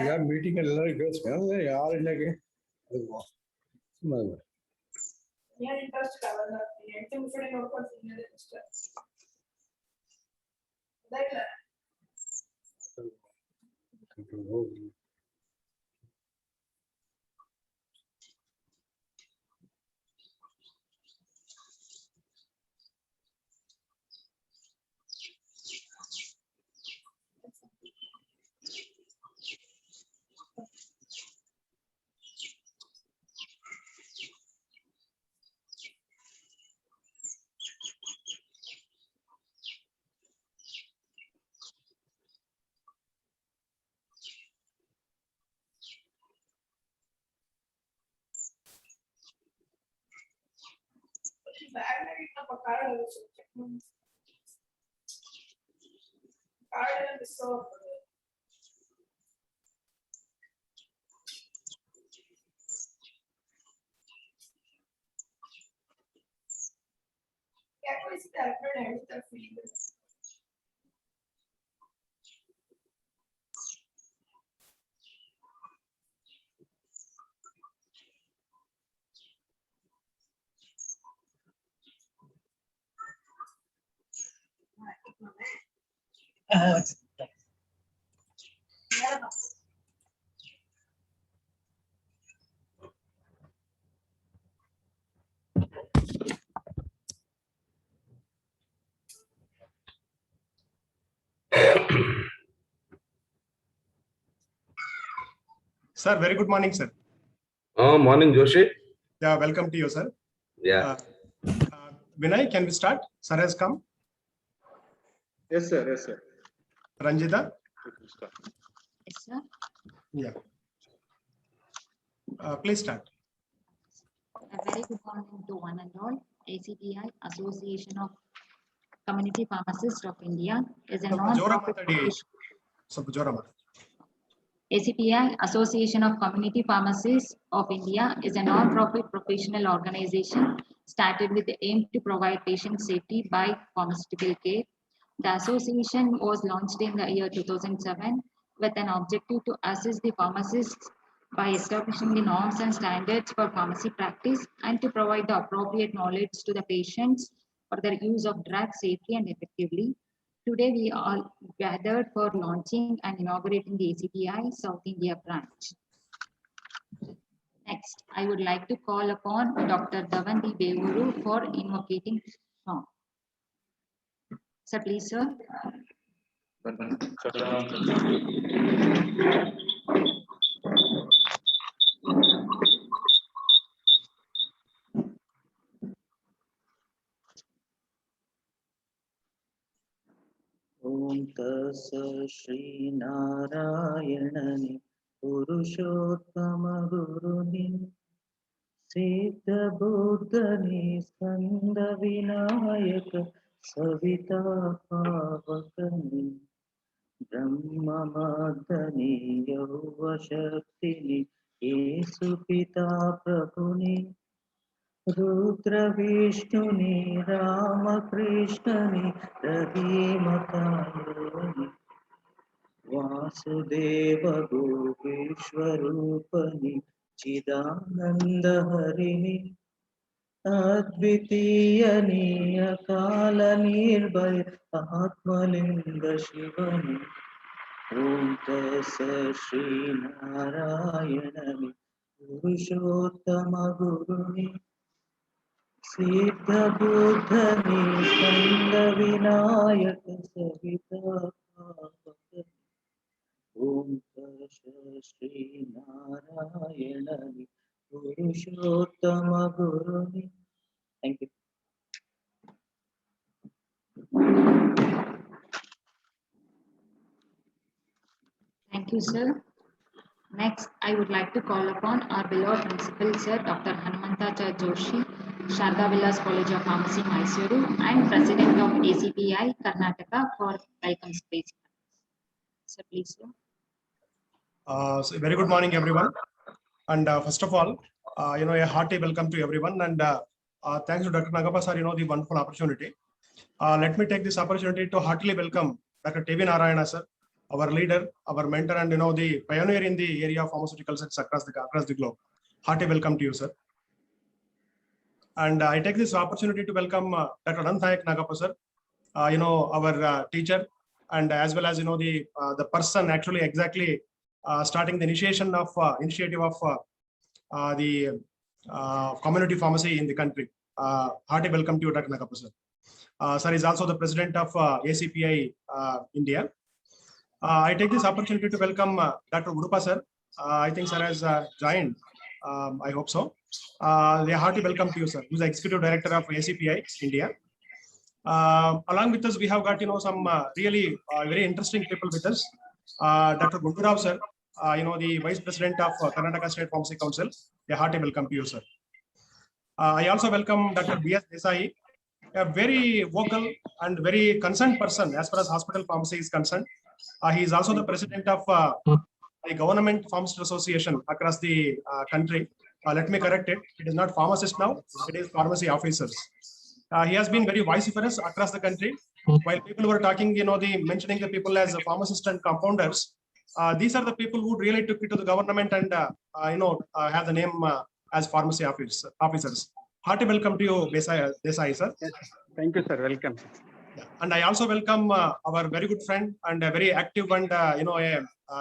ಈಗ ಮೀಟಿಂಗ್ ಅಲ್ಲಿ ಎಲ್ಲರಿಗೂ ಕೇಳಿಸ್ಕೊಂಡು ಯಾರು ಇಲ್ಲಗೆ Sir, very good morning, sir. Morning, Joshi. Yeah, welcome to you, sir. Yeah. Vinay, can we start? Sir has come. Yes, sir. Yes, sir. Ranjita? Yes, sir. Yeah. Please start. A very good morning to one and all. ACPI, Association of Community Pharmacists of India, is a non-profit ACPI, Association of Community Pharmacists of India, is a non-profit professional organization started with the aim to provide patient safety by pharmaceutical care. The association was launched in the year 2007 with an objective to assist the pharmacists by establishing the norms and standards for pharmacy practice and to provide the appropriate knowledge to the patients for their use of drugs safely and effectively. Today, we are gathered for launching and inaugurating the ACPI South India branch. Next, I would like to call upon Dr. Davanti Beuru for invocating song. Sir, please, sir. Om Tassa Shri Narayana Purushottama Guruni Siddha Buddhani Skanda Vinayaka Savita Pavakani Brahma Madani Yauva Shaktini Yesu Pita Prabhuni Rudra Vishnuni Rama Krishnani Radhimatayani Vasudeva Gopishwarupani Chidananda Harini Advitiyani Akala Nirbhaya Atmalinga Shivani Om Tassa Shri Narayana Purushottama Guruni Siddha Buddhani Skanda Vinayaka Savita Pavakani Om Tassa Shri Narayana Purushottama Guruni. Thank you. Thank you, sir. Next, I would like to call upon our beloved principal, sir, Dr. Hanumantacharya Joshi, Sharda Vilas College of Pharmacy, Mysuru, and President of ACPI, Karnataka, for welcome speech. Sir, please, sir. So very good morning, everyone. And first of all, a hearty welcome to everyone. And thanks to Dr. Nagappa, sir, the wonderful opportunity. Let me take this opportunity to heartily welcome Dr. TV Narayana, sir, our leader, our mentor, and the pioneer in the area of pharmaceutical science across the globe. Hearty welcome to you, sir. And I take this opportunity to welcome Dr. Untitled Chapter, sir, our teacher, and as well as the person actually exactly starting the initiative of the community pharmacy in the country. Hearty welcome to you, Dr. Nagappa, sir. Sir is also the president of ACPI India. I take this opportunity to welcome Dr. Udupa, sir. I think sir has joined. I hope so. They hearty welcome to you, sir, who's the executive director of ACPI India. Along with us, we have got some really very interesting people with us. Dr. Gundurao, sir, the vice president of Karnataka State Pharmacy Council. A hearty welcome to you, sir. I also welcome Dr. B.S. Desai, a very vocal and very concerned person as far as hospital pharmacy is concerned. He is also the president of the Government Pharmacist Association across the country. Let me correct it. It is not pharmacist now. It is pharmacy officers. He has been very vociferous across the country. While people were talking, mentioning the people as pharmacists and compounders, these are the people who really took it to the government and have the name as pharmacy officers. Hearty welcome to you, Desai, sir. Yes, thank you, sir. Welcome. Yeah. And I also welcome our very good friend and a very active and a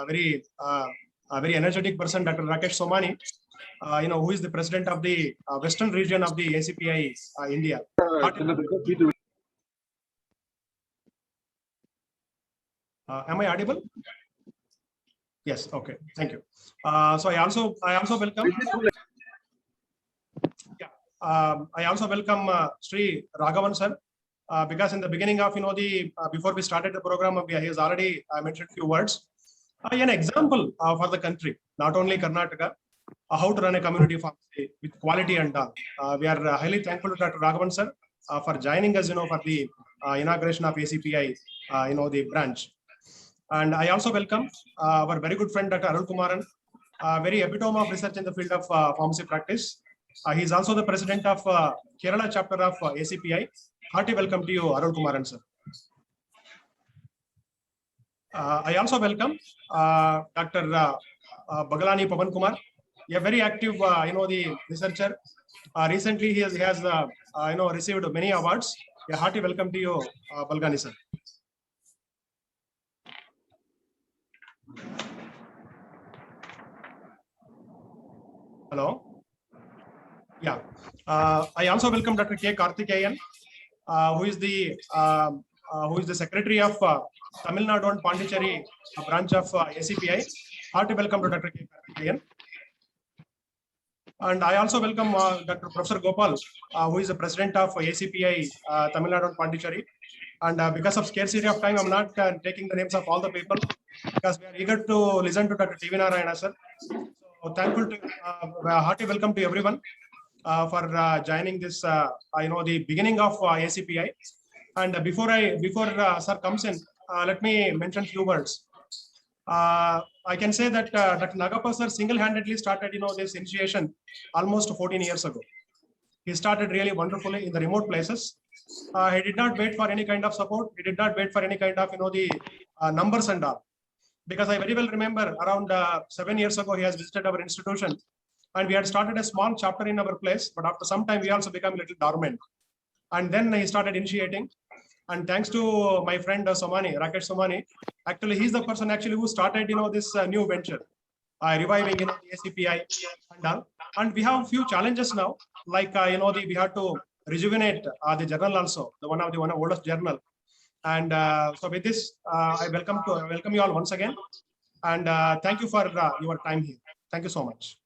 very energetic person, Dr. Rakesh Somani, who is the president of the Western region of the ACPI India. Am I audible? Yes. Okay. Thank you. So I also welcome. I also welcome Sri Raghavan, sir, because in the beginning of before we started the program, he has already mentioned a few words. An example for the country, not only Karnataka, how to run a community pharmacy with quality and all. We are highly thankful to Dr. Raghavan, sir, for joining us, for the inauguration of ACPI, the branch. And I also welcome our very good friend, Dr. Arul Kumaran, very epitome of research in the field of pharmacy practice. He is also the president of Kerala chapter of ACPI. Hearty welcome to you, Arul Kumaran, sir. I also welcome Dr. Bagalani Pavan Kumar, a very active, the researcher. Recently, he has received many awards. A hearty welcome to you, Balgani, sir. Hello. Yeah. I also welcome Dr. K. Karthikeyan, who is the secretary of Tamil Nadu and Pondicherry branch of ACPI. Hearty welcome to Dr. K. Karthikeyan. And I also welcome Dr. Professor Gopal, who is the president of ACPI Tamil Nadu and Pondicherry. And because of scarcity of time, I'm not taking the names of all the people because we are eager to listen to Dr. TV Narayana, sir. So thankful to hearty welcome to everyone for joining this, the beginning of ACPI. And before sir comes in, let me mention a few words. I can say that Dr. Nagappa, sir, single-handedly started, this initiation almost 14 years ago. He started really wonderfully in the remote places. He did not wait for any kind of support. He did not wait for any kind of, the numbers and all. Because I very well remember around 7 years ago, he has visited our institution and we had started a small chapter in our place. But after some time, we also became a little dormant. And then he started initiating. And thanks to my friend Somani, Rakesh Somani, actually, he's the person actually who started, this new venture, reviving, the ACPI and all. And we have a few challenges now, like, we have to rejuvenate the journal also, the one of the oldest journal. And so with this, I welcome you all once again. And thank you for your time here. Thank you so much.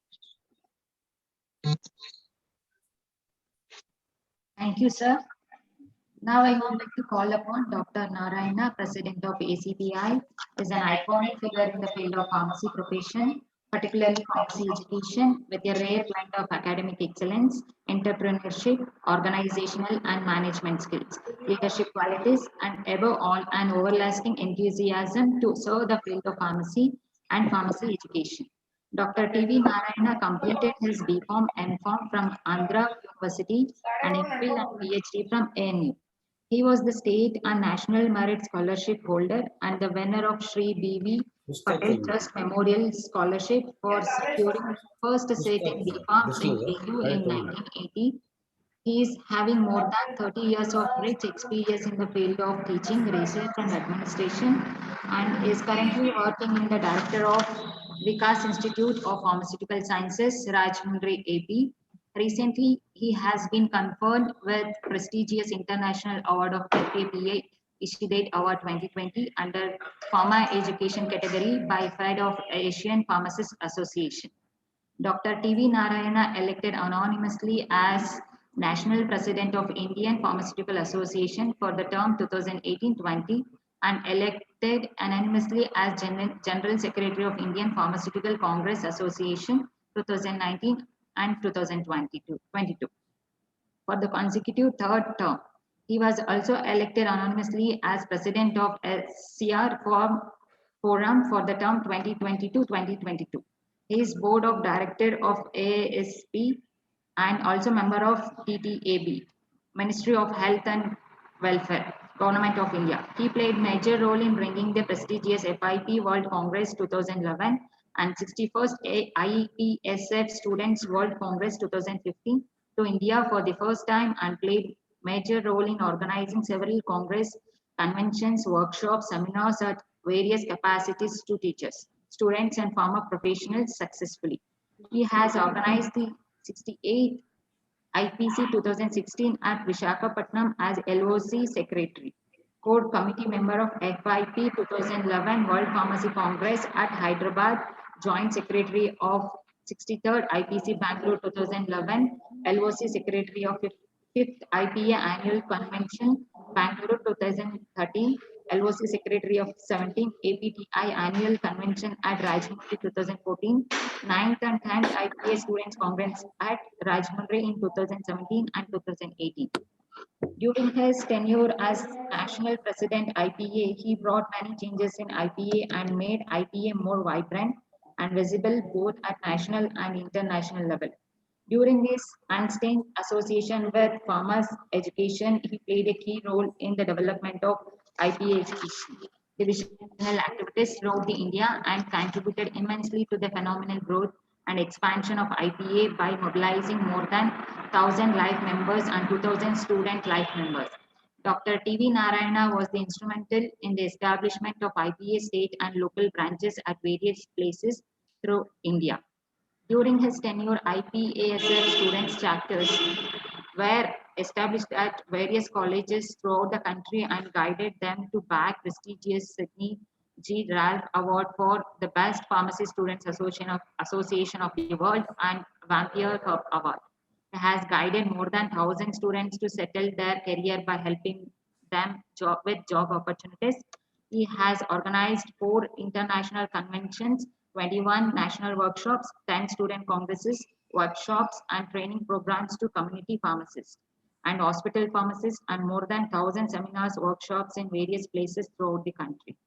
Thank you, sir. Now I would like to call upon Dr. Narayana, President of ACPI, is an iconic figure in the field of pharmacy profession, particularly pharmacy education, with a rare blend of academic excellence, entrepreneurship, organizational and management skills, leadership qualities, and above all, an everlasting enthusiasm to serve the field of pharmacy and pharmacy education. Dr. TV Narayana completed his BPharm, MPharm from Andhra University and MPhil and PhD from ANU. He was the state and national merit scholarship holder and the winner of Sri B.V. Patel Trust Memorial Scholarship for securing first seat in B.Pharm in AU in 1980. He is having more than 30 years of rich experience in the field of teaching, research and administration and is currently working in the director of Vikas Institute of Pharmaceutical Sciences, Rajahmundry, AP. Recently, he has been conferred with prestigious international award of FAPA Ishidate Award 2020 under Pharma Education category by Fed of Asian Pharmacists Association. Dr. T.V. Narayana elected anonymously as National President of Indian Pharmaceutical Association for the term 2018-20 and elected anonymously as General Secretary of Indian Pharmaceutical Congress Association 2019 and 2022. For the consecutive third term, he was also elected anonymously as President of SCR Forum for the term 2022-2022. He is Board of Director of AASP and also member of TTAB, Ministry of Health and Welfare, Government of India. He played major role in bringing the prestigious FIP World Congress 2011 and 61st IPSF Students World Congress 2015 to India for the first time and played major role in organizing several congress, conventions, workshops, seminars at various capacities to teachers, students and pharma professionals successfully. He has organized the 68th IPC 2016 at Vishakhapatnam as LOC Secretary. Core Committee member of FIP 2011 World Pharmacy Congress at Hyderabad, Joint Secretary of 63rd IPC Bangalore 2011, LOC Secretary of 5th IPA Annual Convention Bangalore 2013, LOC Secretary of 17th APTI Annual Convention at Rajahmundry 2014, 9th and 10th IPA Students Congress at Rajahmundry in 2017 and 2018. During his tenure as National President IPA, he brought many changes in IPA and made IPA more vibrant and visible both at national and international level. During his unstained association with farmers education, he played a key role in the development of IPA education, divisional activities throughout the India and contributed immensely to the phenomenal growth and expansion of IPA by mobilizing more than 1,000 life members and 2,000 student life members. Dr. T.V. Narayana was the instrumental in the establishment of IPA state and local branches at various places through India. During his tenure, IPASF students chapters were established at various colleges throughout the country and guided them to back prestigious Sydney G. Ralph Award for the Best Pharmacy Students Association of the World and Vampire Cup Award. He has guided more than 1,000 students to settle their career by helping them with job opportunities. He has organized 4 international conventions, 21 national workshops, 10 student congresses, workshops, and training programs to community pharmacists and hospital pharmacists, and more than 1,000 seminars, workshops in various places throughout the country.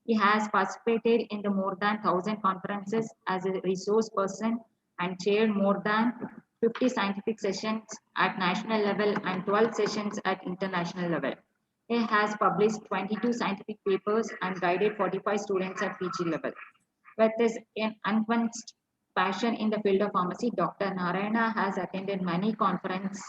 He has participated in the more than 1,000 conferences as a resource person and chaired more than 50 scientific sessions at national level and 12 sessions at international level. He has published 22 scientific papers and guided 45 students at PG level. With his unquenched passion in the field of pharmacy, Dr. Narayana has attended many conferences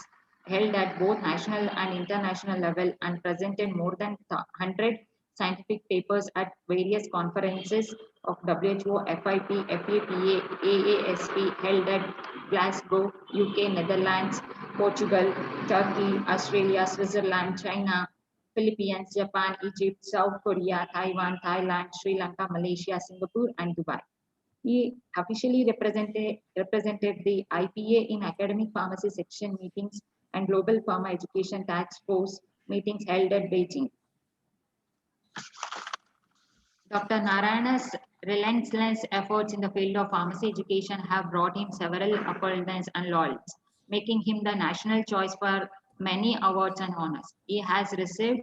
held at both national and international level and presented more than 100 scientific papers at various conferences of WHO, FIP, FAPA, AASP held at Glasgow, UK, Netherlands, Portugal, Turkey, Australia, Switzerland, China, Philippines, Japan, Egypt, South Korea, Taiwan, Thailand, Sri Lanka, Malaysia, Singapore, and Dubai. He officially represented the IPA in academic pharmacy section meetings and global pharma education task force meetings held at Beijing. Dr. Narayana's relentless efforts in the field of pharmacy education have brought him several accolades and laurels, making him the national choice for many awards and honors. He has received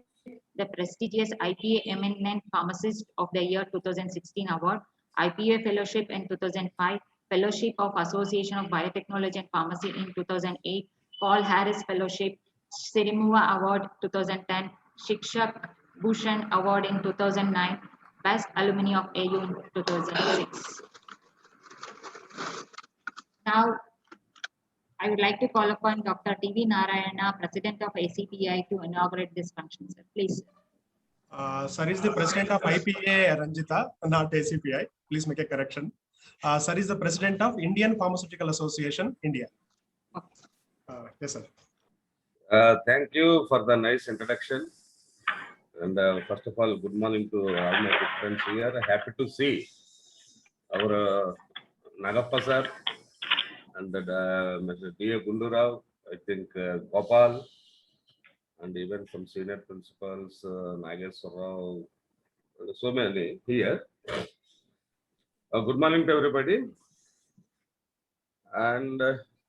the prestigious IPA Eminent Pharmacist of the Year 2016 award, IPA Fellowship in 2005, Fellowship of Association of Biotechnology and Pharmacy in 2008, Paul Harris Fellowship, Sirimuva Award 2010, Shikshak Bhushan Award in 2009, Best Alumni of AU in 2006. Now, I would like to call upon Dr. T.V. Narayana, President of ACPI, to inaugurate this function, sir. Please. Sir is the president of IPA Ranjita, not ACPI. Please make a correction. Sir is the president of Indian Pharmaceutical Association, India. Okay. Yes, sir. Thank you for the nice introduction. And first of all, good morning to all my good friends here. Happy to see our Nagappa sir and Mr. D.A. Gundurao, I think Gopal, and even some senior principals, Nageswar Rao, so many here. Good morning to everybody. And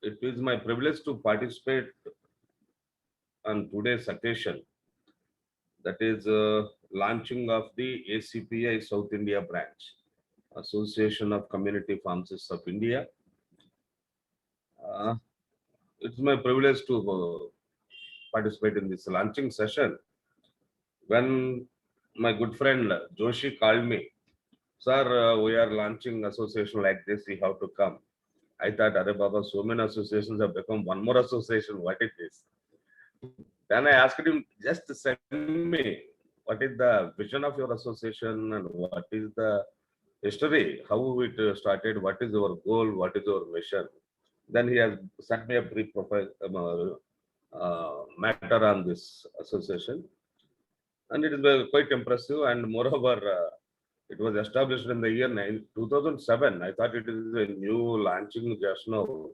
it is my privilege to participate on today's occasion. That is launching of the ACPI South India branch, Association of Community Pharmacists of India. It's my privilege to participate in this launching session. When my good friend Joshi called me, sir, we are launching association like this, you have to come. I thought, Arre Baba, so many associations have become one more association. What is this? Then I asked him, just send me what is the vision of your association and what is the history, how it started, what is our goal, what is our mission. Then he has sent me a brief profile, matter on this association. And it is quite impressive. And moreover, it was established in the year 2007. I thought it is a new launching just now.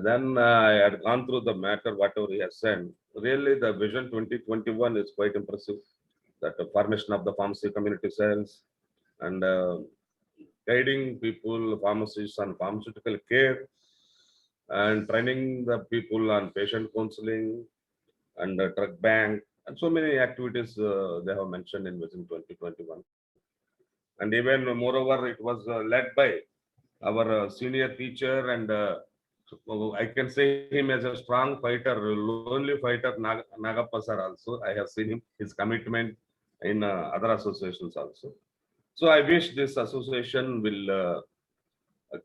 Then I had gone through the matter, whatever he has sent. Really, the Vision 2021 is quite impressive. That the formation of the pharmacy community cells and guiding people, pharmacists on pharmaceutical care, and training the people on patient counseling and drug bank, and so many activities they have mentioned in Vision 2021. And even moreover, it was led by our senior teacher, and I can say him as a strong fighter, lonely fighter, Nagappa sir also. I have seen him, his commitment in other associations also. So I wish this association will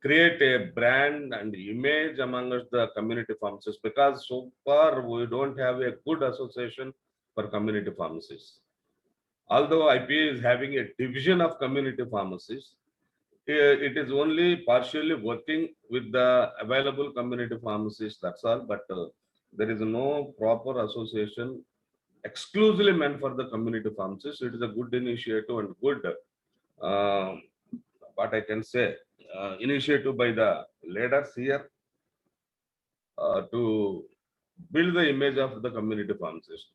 create a brand and image amongst the community pharmacists, because so far we don't have a good association for community pharmacists. Although IPA is having a division of community pharmacists, it is only partially working with the available community pharmacists, that's all. But there is no proper association exclusively meant for the community pharmacists. It is a good initiative and good, what I can say, initiative by the leaders here to build the image of the community pharmacist.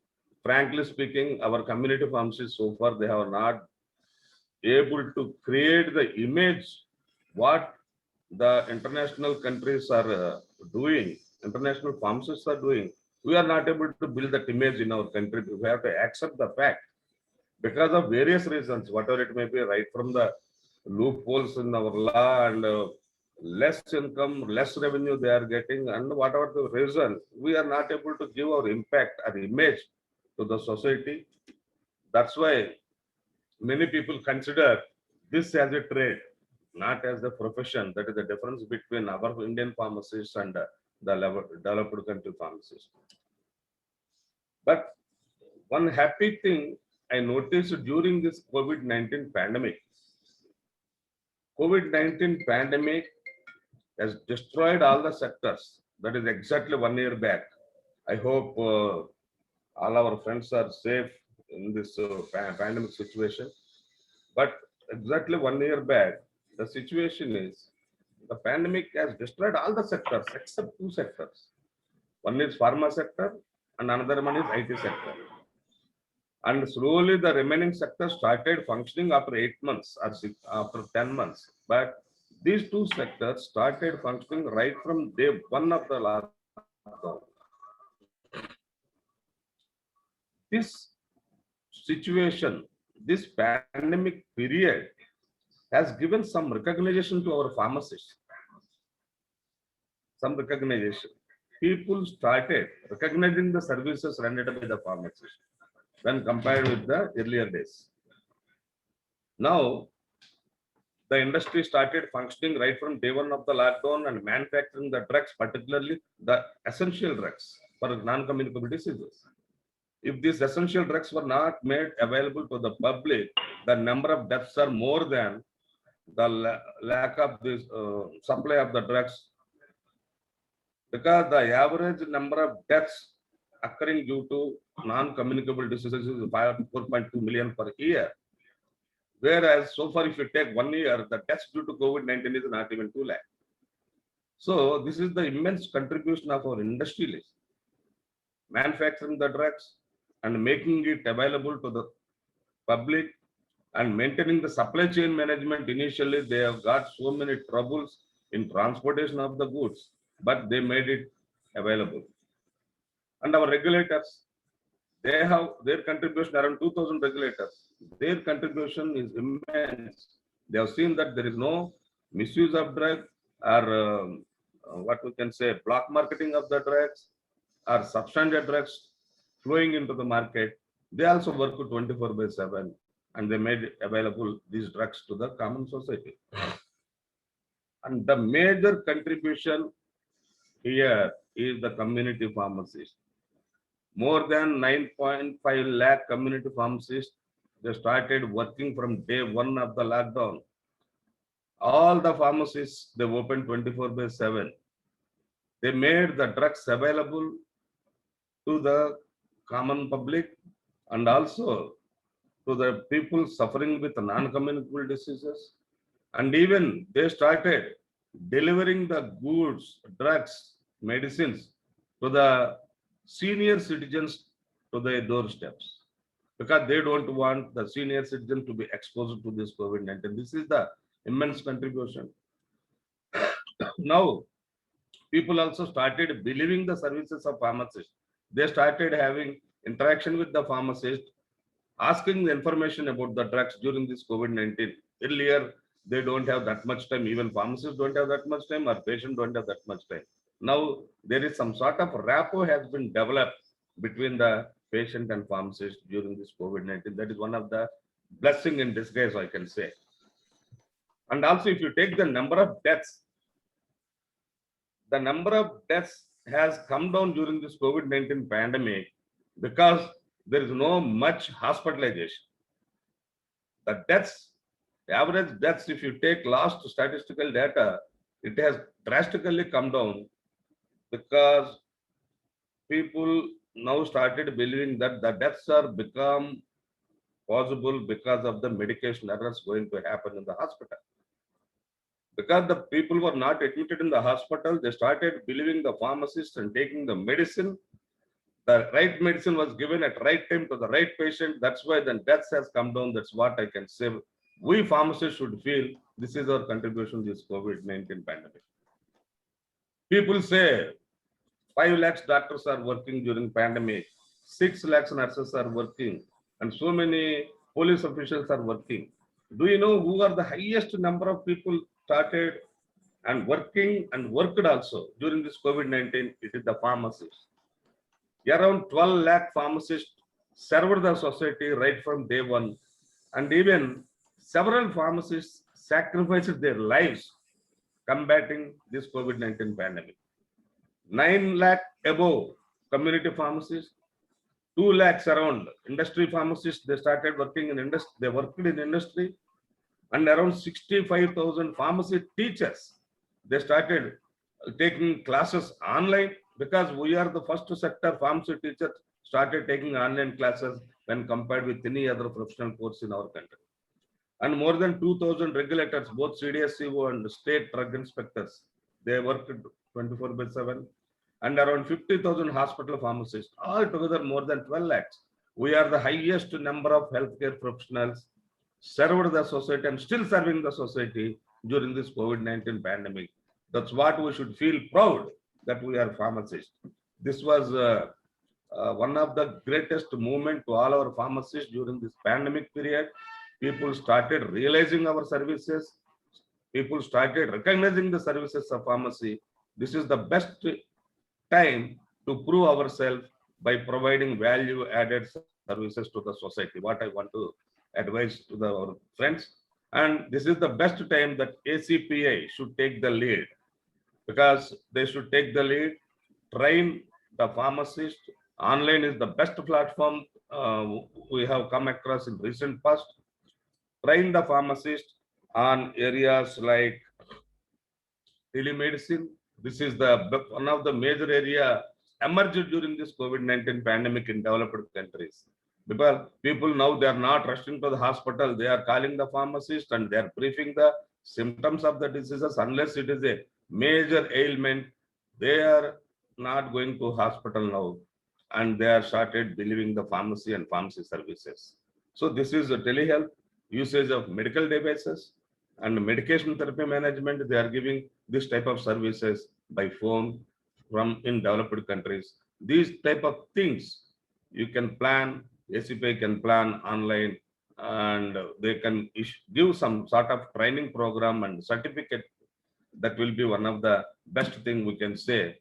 Frankly speaking, our community pharmacists so far, they have not able to create the image what the international countries are doing, international pharmacists are doing. We are not able to build that image in our country. We have to accept the fact because of various reasons, whatever it may be, right from the loopholes in our law and less income, less revenue they are getting, and whatever the reason, we are not able to give our impact or image to the society. That's why many people consider this as a trade, not as a profession. That is the difference between our Indian pharmacists and the developed country pharmacists. But one happy thing I noticed during this COVID-19 pandemic, COVID-19 pandemic has destroyed all the sectors. That is exactly 1 year back. I hope all our friends are safe in this pandemic situation. But exactly 1 year back, the situation is the pandemic has destroyed all the sectors except two sectors. One is pharma sector and another one is IT sector. And slowly the remaining sectors started functioning after 8 months or after 10 months. But these two sectors started functioning right from day one of the lockdown. This situation, this pandemic period has given some recognition to our pharmacists. Some recognition. people started recognizing the services rendered by the pharmacist when compared with the earlier days. Now, the industry started functioning right from day one of the lockdown and manufacturing the drugs, particularly the essential drugs for non-communicable diseases. If these essential drugs were not made available to the public, the number of deaths are more than the lack of this supply of the drugs, because the average number of deaths occurring due to non-communicable diseases is 4.2 million per year. Whereas so far, if you take 1 year, the deaths due to COVID-19 is not even 2 lakh. So this is the immense contribution of our industry, manufacturing the drugs and making it available to the public and maintaining the supply chain management. Initially, they have got so many troubles in transportation of the goods, but they made it available. And our regulators, they have their contribution, around 2,000 regulators. Their contribution is immense. They have seen that there is no misuse of drugs or what we can say, block marketing of the drugs or substandard drugs flowing into the market. They also work 24/7 and they made available these drugs to the common society. And the major contribution here is the community pharmacist. More than 9.5 lakh community pharmacists, they started working from day one of the lockdown. All the pharmacies, they opened 24/7. They made the drugs available to the common public and also to the people suffering with non-communicable diseases. And even they started delivering the goods, drugs, medicines to the senior citizens to their doorsteps, because they don't want the senior citizen to be exposed to this COVID-19. This is the immense contribution. Now, people also started believing the services of pharmacists. They started having interaction with the pharmacist, asking the information about the drugs during this COVID-19. Earlier, they don't have that much time. Even pharmacists don't have that much time, or patients don't have that much time. Now, there is some sort of rapport has been developed between the patient and pharmacist during this COVID-19. That is one of the blessing in disguise, I can say. And also, if you take the number of deaths, the number of deaths has come down during this COVID-19 pandemic because there is no much hospitalization. The deaths, average deaths, if you take last statistical data, it has drastically come down because people now started believing that the deaths are become possible because of the medication errors going to happen in the hospital. Because the people were not admitted in the hospital, they started believing the pharmacist and taking the medicine. The right medicine was given at right time to the right patient. That's why the deaths has come down. That's what I can say. We pharmacists should feel this is our contribution to this COVID-19 pandemic. People say 5 lakhs doctors are working during pandemic, 6 lakhs nurses are working, and so many police officials are working. Do you know who are the highest number of people started and working and worked also during this COVID-19? It is the pharmacists. Around 12 lakh pharmacists served the society right from day one. And even several pharmacists sacrificed their lives combating this COVID-19 pandemic. 9 lakh above community pharmacists, 2 lakhs around industry pharmacists, they started working in industry, they worked in industry, and around 65,000 pharmacy teachers, they started taking classes online, because we are the first sector pharmacy teachers started taking online classes when compared with any other professional course in our country. And more than 2,000 regulators, both CDSCO and state drug inspectors, they worked 24/7. And around 50,000 hospital pharmacists, altogether more than 12 lakhs. We are the highest number of healthcare professionals served the society and still serving the society during this COVID-19 pandemic. That's what we should feel proud that we are pharmacists. This was one of the greatest movement to all our pharmacists during this pandemic period. People started realizing our services. People started recognizing the services of pharmacy. This is the best time to prove ourselves by providing value added services to the society. What I want to advise to our friends. And this is the best time that ACPI should take the lead, because they should take the lead, train the pharmacist. Online is the best platform we have come across in recent past. Train the pharmacist on areas like telemedicine. This is the one of the major area emerged during this COVID-19 pandemic in developed countries. Because people now, they are not rushing to the hospital, they are calling the pharmacist and they are briefing the symptoms of the diseases. Unless it is a major ailment, they are not going to hospital now, and they are started believing the pharmacy and pharmacy services. So this is a telehealth, usage of medical devices and medication therapy management. They are giving this type of services by phone from in developed countries. These type of things you can plan, ACPI can plan online, and they can give some sort of training program and certificate. That will be one of the best thing we can say.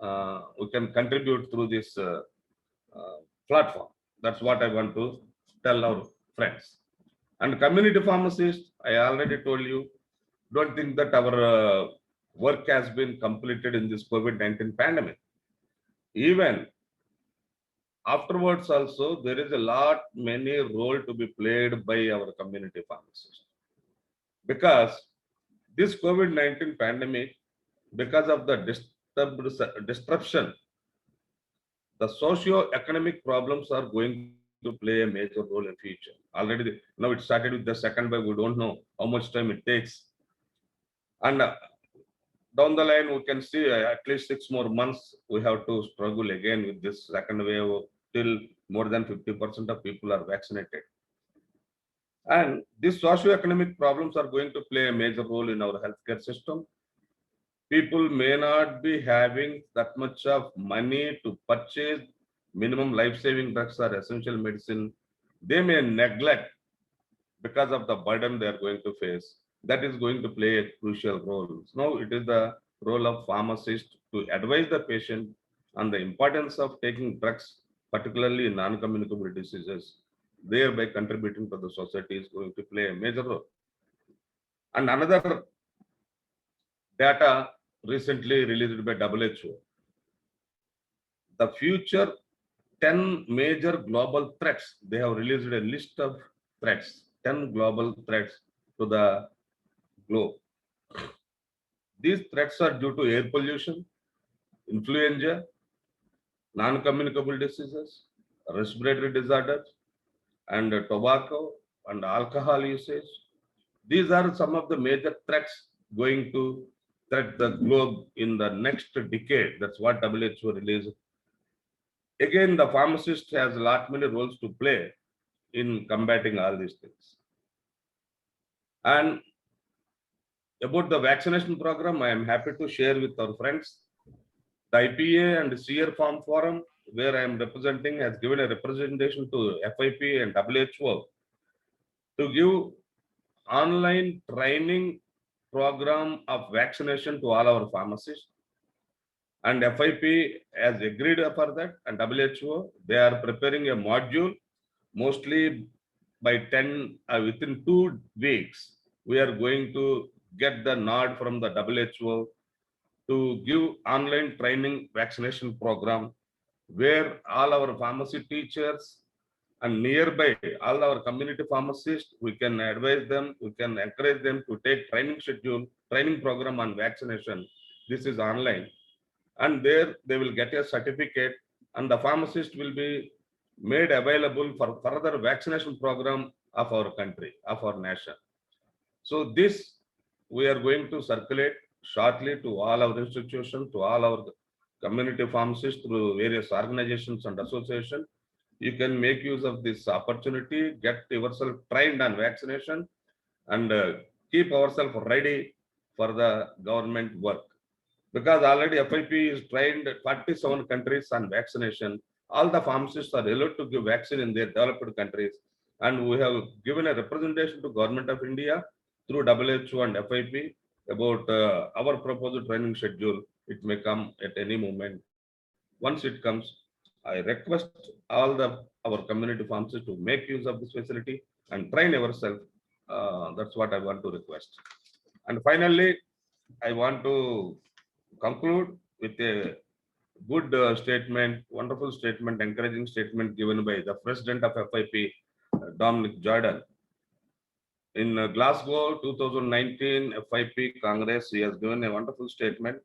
We can contribute through this platform. That's what I want to tell our friends. And community pharmacists, I already told you, don't think that our work has been completed in this COVID-19 pandemic. Even afterwards also, there is a lot, many role to be played by our community pharmacists. Because this COVID-19 pandemic, because of the disruption, the socio-economic problems are going to play a major role in future. Already, now it started with the second wave. We don't know how much time it takes. And down the line, we can see at least 6 more months, we have to struggle again with this second wave till more than 50% of people are vaccinated. And these socio-economic problems are going to play a major role in our healthcare system. People may not be having that much of money to purchase minimum life-saving drugs or essential medicine. They may neglect because of the burden they are going to face. That is going to play a crucial role. Now it is the role of pharmacist to advise the patient on the importance of taking drugs, particularly in non-communicable diseases, thereby contributing to the society is going to play a major role. And another data recently released by WHO, the future 10 major global threats. They have released a list of threats, 10 global threats to the globe. These threats are due to air pollution, influenza, non-communicable diseases, respiratory disorders, and tobacco and alcohol usage. These are some of the major threats going to threat the globe in the next decade. That's what WHO released. Again, the pharmacist has a lot many roles to play in combating all these things. And about the vaccination program, I am happy to share with our friends. The IPA and CR Farm Forum, where I am representing, has given a representation to FIP and WHO to give online training program of vaccination to all our pharmacists. And FIP has agreed for that, and WHO, they are preparing a module, mostly by 10, within 2 weeks, we are going to get the nod from the WHO to give online training vaccination program, where all our pharmacy teachers and nearby all our community pharmacists, we can advise them, we can encourage them to take training schedule, training program on vaccination. This is online. And there they will get a certificate, and the pharmacist will be made available for further vaccination program of our country, of our nation. So this we are going to circulate shortly to all our institutions, to all our community pharmacists through various organizations and associations. You can make use of this opportunity, get yourself trained on vaccination, and keep ourselves ready for the government work. Because already FIP is trained 47 countries on vaccination. All the pharmacists are allowed to give vaccine in their developed countries. And we have given a representation to Government of India through WHO and FIP about our proposed training schedule. It may come at any moment. Once it comes, I request all our community pharmacists to make use of this facility and train yourself. That's what I want to request. And finally, I want to conclude with a good statement, wonderful statement, encouraging statement given by the president of FIP, Dominic Jordan. In Glasgow 2019 FIP Congress, he has given a wonderful statement.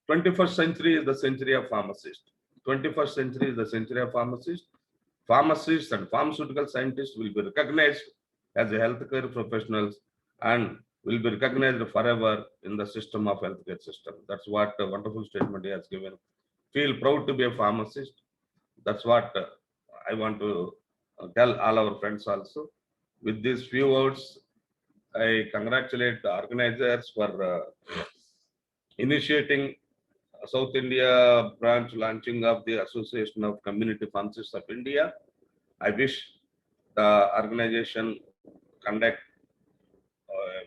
21st century is the century of pharmacists. 21st century is the century of pharmacists. Pharmacists and pharmaceutical scientists will be recognized as healthcare professionals and will be recognized forever in the system of healthcare system. That's what a wonderful statement he has given. Feel proud to be a pharmacist. That's what I want to tell all our friends also. With these few words, I congratulate the organizers for initiating South India branch launching of the Association of Community Pharmacists of India. I wish the organization conduct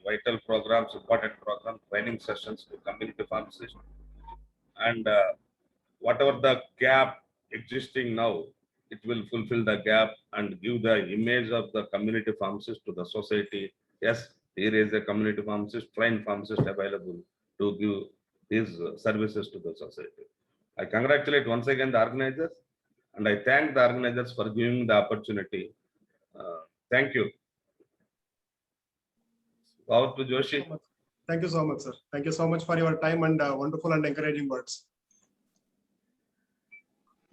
vital programs, important programs, training sessions to community pharmacists, and whatever the gap existing now, it will fulfill the gap and give the image of the community pharmacist to the society. Yes, here is a community pharmacist, trained pharmacist available to give his services to the society. I congratulate once again the organizers, and I thank the organizers for giving the opportunity. Thank you. Over to Joshi. Thank you so much, sir. Thank you so much for your time and wonderful and encouraging words.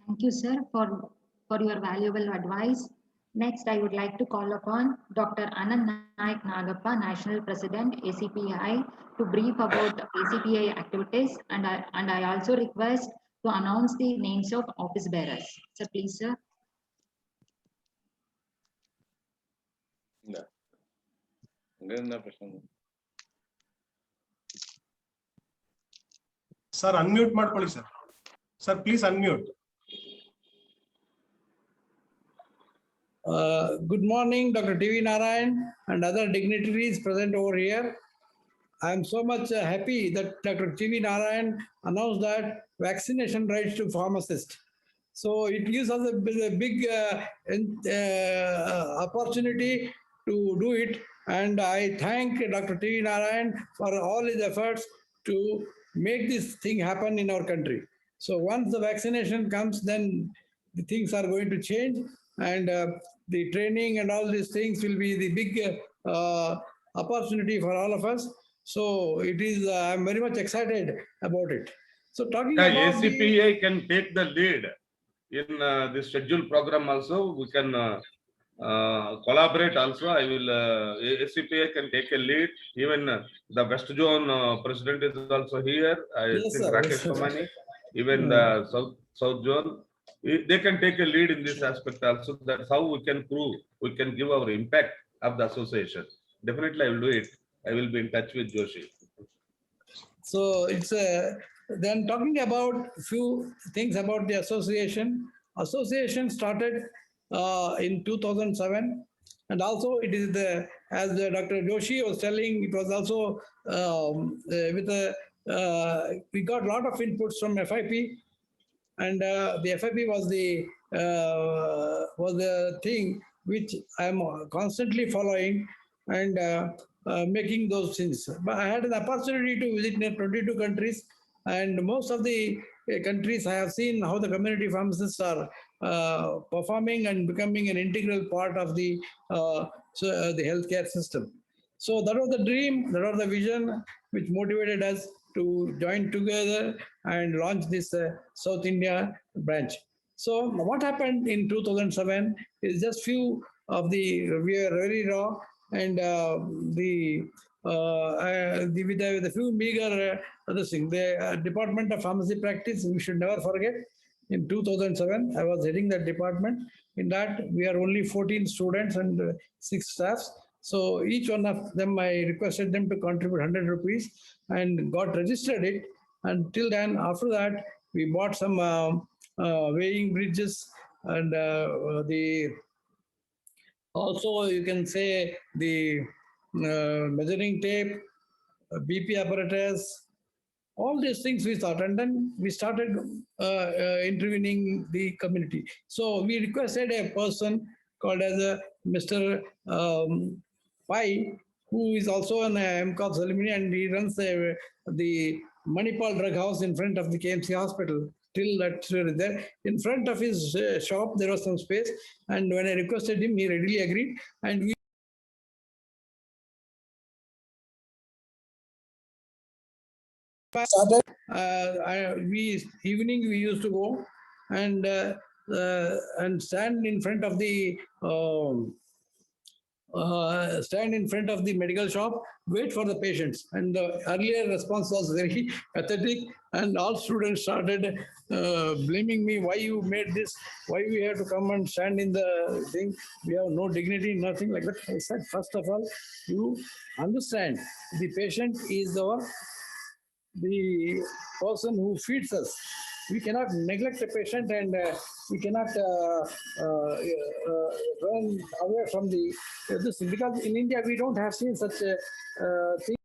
Thank you, sir, for your valuable advice. Next, I would like to call upon Dr. Anand Naik Nagappa, National President, ACPI, to brief about ACPI activities, and I also request to announce the names of office bearers. So please, sir. Sir, unmute ಮಾಡ್ಕೊಳ್ಳಿ, sir. Sir, please unmute. Good morning, Dr. T.V. Narayan and other dignitaries present over here. I am so much happy that Dr. T.V. Narayan announced that vaccination rights to pharmacists. So it gives us a big opportunity to do it. And I thank Dr. T.V. Narayan for all his efforts to make this thing happen in our country. So once the vaccination comes, then the things are going to change, and the training and all these things will be the big opportunity for all of us. So it is, I'm very much excited about it. So talking about ACPI can take the lead in this scheduled program also. We can collaborate also. I will, ACPI can take a lead. Even the West Zone president is also here. I Yes, think sir. Rakesh Kamani, even the South Zone. They can take a lead in this aspect also. That's how we can prove, we can give our impact of the association. Definitely I will do it. I will be in touch with Joshi. So it's then talking about few things about the association. Association started in 2007, and also it is as Dr. Joshi was telling, it was also we got a lot of inputs from FIP, and the FIP was the thing which I am constantly following and making those things. But I had an opportunity to visit 22 countries, and most of the countries I have seen how the community pharmacists are performing and becoming an integral part of the healthcare system. So that was the dream, that was the vision which motivated us to join together and launch this South India branch. So what happened in 2007 is just few of we are very raw, and with a few meager other things. The Department of Pharmacy Practice, we should never forget, in 2007, I was heading that department. In that, we are only 14 students and 6 staffs. So each one of them, I requested them to contribute 100 rupees and got registered it. Until then, after that, we bought some weighing bridges and also you can say the measuring tape, BP apparatus, All these things we thought, and then we started intervening the community. So we requested a person called as a Mr. Pai, who is also an MCOS alumni, and he runs the Manipal Drug House in front of the KMC hospital. Till that there, in front of his shop, there was some space, and when I requested him, he readily agreed, and we started. Evening we used to go and stand in front of the medical shop, wait for the patients. And the earlier response was very pathetic, and all students started blaming me, why you made this, why we have to come and stand in the thing, we have no dignity, nothing like that. I said, first of all, you understand the patient is the person who feeds us. We cannot neglect a patient, and we cannot run away from this, because in India we don't have seen such a thing.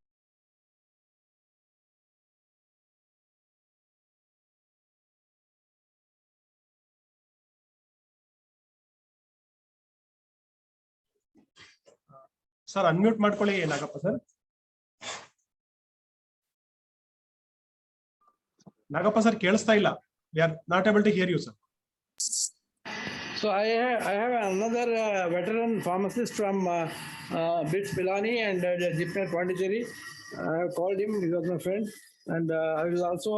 Sir, unmute ಮಾಡ್ಕೊಳ್ಳಿ Nagappa sir. Nagappa sir ಕೇಳಿಸ್ತಾ ಇಲ್ಲ. We are not able to hear you, sir. So I have another veteran pharmacist from BITS Pilani and Jipner Pondicherry. I have called him, he was my friend, and I will also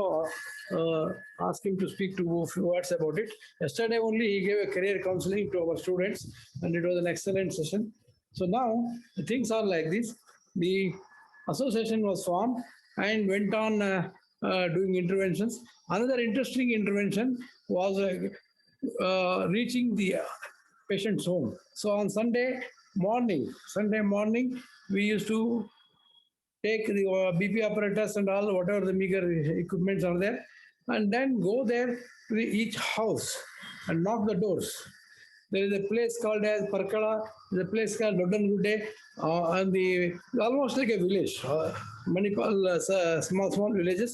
ask him to speak to a few words about it. Yesterday only he gave a career counseling to our students, and it was an excellent session. So now the things are like this. The association was formed and went on doing interventions. Another interesting intervention was reaching the patient's home. So on Sunday morning, we used to take the BP apparatus and all, whatever the meager equipments are there, and then go there to each house and knock the doors. There is a place called as Parkala, there is a place called Dodangude, and almost like a village, Manipal, small villages.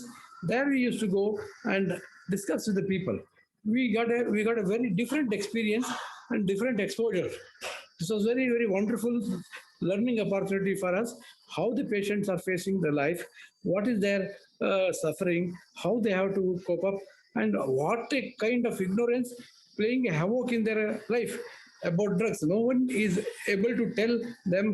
There we used to go and discuss with the people. We got a very different experience and different exposure. This was very, very wonderful learning opportunity for us, how the patients are facing their life, what is their suffering, how they have to cope up, and what a kind of ignorance playing a havoc in their life about drugs. No one is able to tell them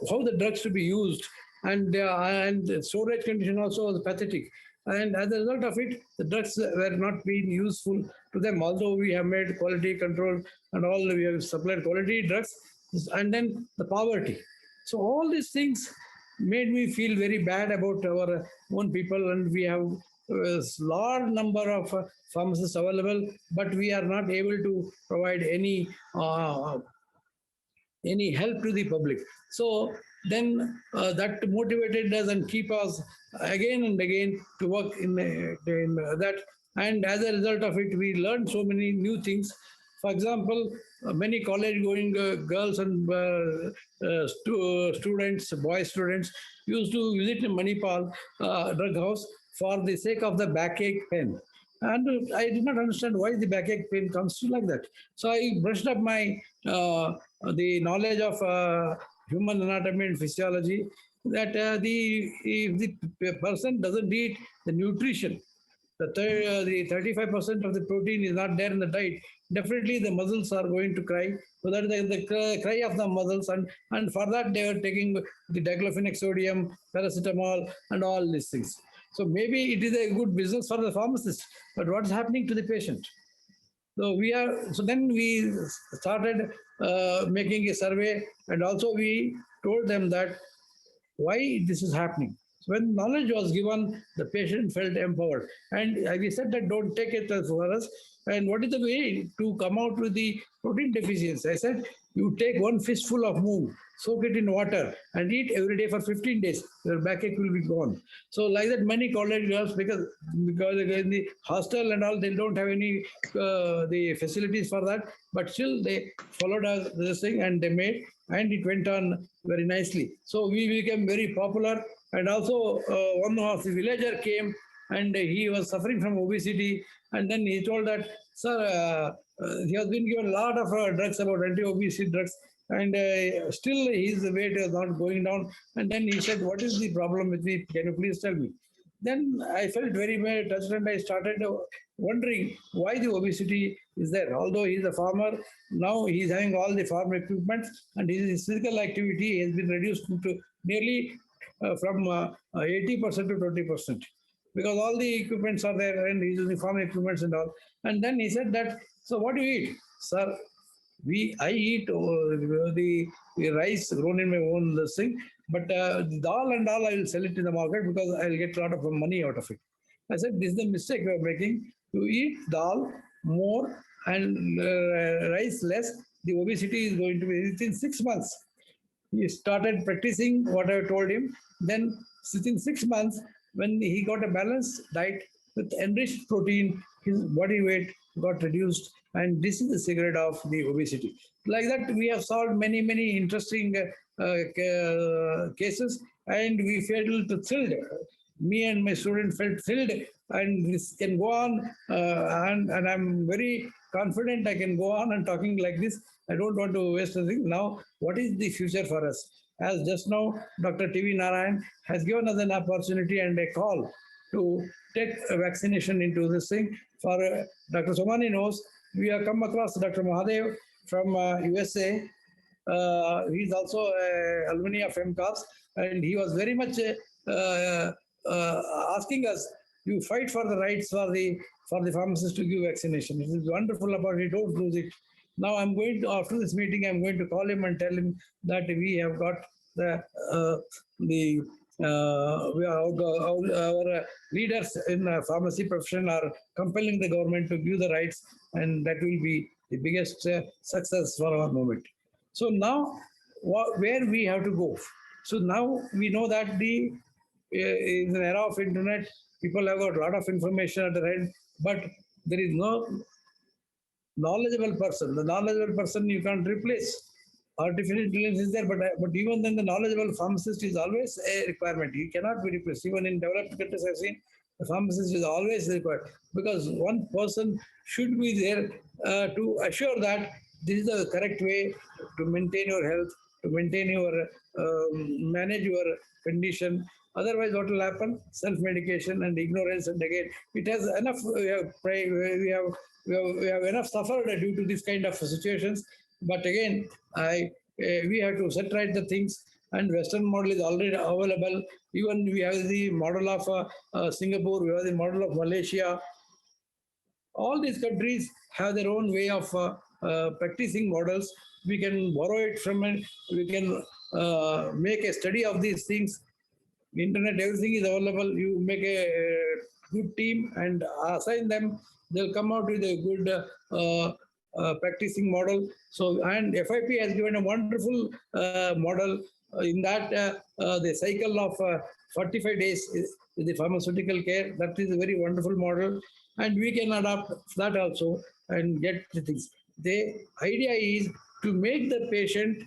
how the drugs to be used, and the storage condition also was pathetic. And as a result of it, the drugs were not being useful to them, although we have made quality control and all, we have supplied quality drugs, and then the poverty. So all these things made me feel very bad about our own people, and we have a large number of pharmacists available, but we are not able to provide any help to the public. So then that motivated us and keep us again and again to work in that. And as a result of it, we learned so many new things. For example, many college-going girls and students, boy students, used to visit Manipal drug house for the sake of the backache pain. And I did not understand why the backache pain comes like that. So I brushed up my the knowledge of human anatomy and physiology, that if the person doesn't eat the nutrition, the 35% of the protein is not there in the diet, definitely the muscles are going to cry. So that is the cry of the muscles, and for that they are taking the diclofenac sodium, paracetamol, and all these things. So maybe it is a good business for the pharmacist, but what's happening to the patient? So then we started making a survey, and also we told them that why this is happening. When knowledge was given, the patient felt empowered. And we said that don't take it for us. And what is the way to come out with the protein deficiency? I said, you take one fistful of moong, soak it in water, and eat every day for 15 days. Your backache will be gone. So like that, many college girls, because in the hostel and all, they don't have any the facilities for that, but still they followed us this thing, and they made, and it went on very nicely. So we became very popular. And also one of the villager came and he was suffering from obesity. And then he told that, sir, he has been given a lot of drugs, about anti-obesity drugs, and still his weight is not going down. And then he said, what is the problem with me? Can you please tell me? Then I felt very touched, and I started wondering why the obesity is there. Although he's a farmer, now he's having all the farm equipment, and his physical activity has been reduced to nearly from 80% to 20%, because all the equipments are there and he's using farm equipments and all. And then he said that, so what do you eat? Sir, I eat the rice grown in my own thing, but the dal and all I will sell it in the market because I'll get a lot of money out of it. I said, this is the mistake we are making. You eat dal more and rice less, the obesity is going to be within 6 months. He started practicing what I told him. Then within 6 months, when he got a balanced diet with enriched protein, his body weight got reduced. And this is the secret of the obesity. Like that, we have solved many, many interesting cases, and we felt thrilled. Me and my student felt thrilled, and this can go on. And I'm very confident I can go on and talking like this. I don't want to waste anything. Now, what is the future for us? As just now, Dr. T.V. Narayan has given us an opportunity and a call to take a vaccination into this thing. For Dr. Somani knows, we have come across Dr. Mahadev from USA. He's also an alumni of MCAS, and he was very much asking us, you fight for the rights for the pharmacists to give vaccination. It is wonderful about it. Don't lose it. Now I'm going to, after this meeting, I'm going to call him and tell him that we have got our leaders in pharmacy profession are compelling the government to give the rights, and that will be the biggest success for our movement. So now, where we have to go? So now we know that in an era of internet, people have got a lot of information at their end, but there is no knowledgeable person. The knowledgeable person you can't replace. Artificial intelligence is there, but even then the knowledgeable pharmacist is always a requirement. He cannot be replaced. Even in developed countries, I've seen the pharmacist is always required, because one person should be there to assure that this is the correct way to maintain your health, to maintain your manage your condition. Otherwise, what will happen? Self-medication and ignorance, and again, it has enough. We have enough suffered due to this kind of situations. But again, we have to set right the things, and Western model is already available. Even we have the model of Singapore, we have the model of Malaysia. All these countries have their own way of practicing models. We can borrow it from it. We can make a study of these things. Internet, everything is available. You make a good team and assign them. They'll come out with a good practicing model. So, and FIP has given a wonderful model in that the cycle of 45 days is the pharmaceutical care. That is a very wonderful model, and we can adopt that also and get the things. The idea is to make the patient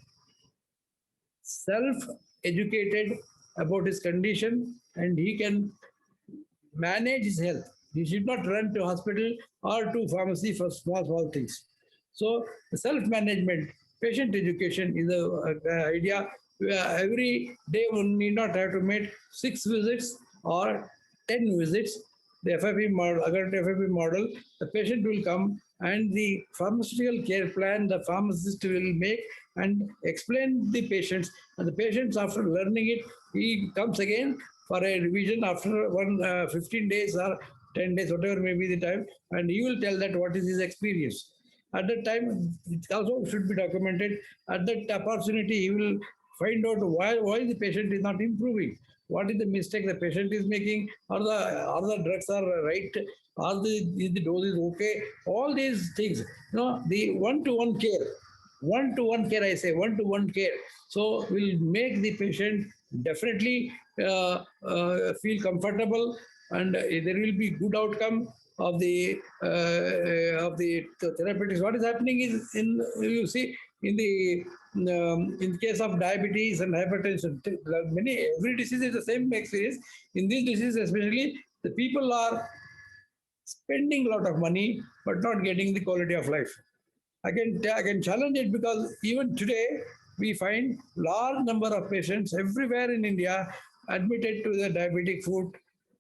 self-educated about his condition, and he can manage his health. He should not run to hospital or to pharmacy for small things. So self-management, patient education is the idea. Every day one need not have to make 6 visits or 10 visits. The FIP model, FIP model, the patient will come, and the pharmaceutical care plan the pharmacist will make and explain the patients. And the patients, after learning it, he comes again for a revision after 15 days or 10 days, whatever may be the time, and he will tell that what is his experience. At that time, it also should be documented. At that opportunity, he will find out why the patient is not improving. What is the mistake the patient is making? Are the drugs are right? Is the dose is okay? All these things. The one-to-one care. One-to-one care, I say, one-to-one care. So will make the patient definitely feel comfortable, and there will be good outcome of the therapeutics. What is happening is, you see, in the case of diabetes and hypertension, every disease is the same experience. In this disease, especially, The people are spending a lot of money, but not getting the quality of life. I can challenge it because even today we find large number of patients everywhere in India admitted to the diabetic foot,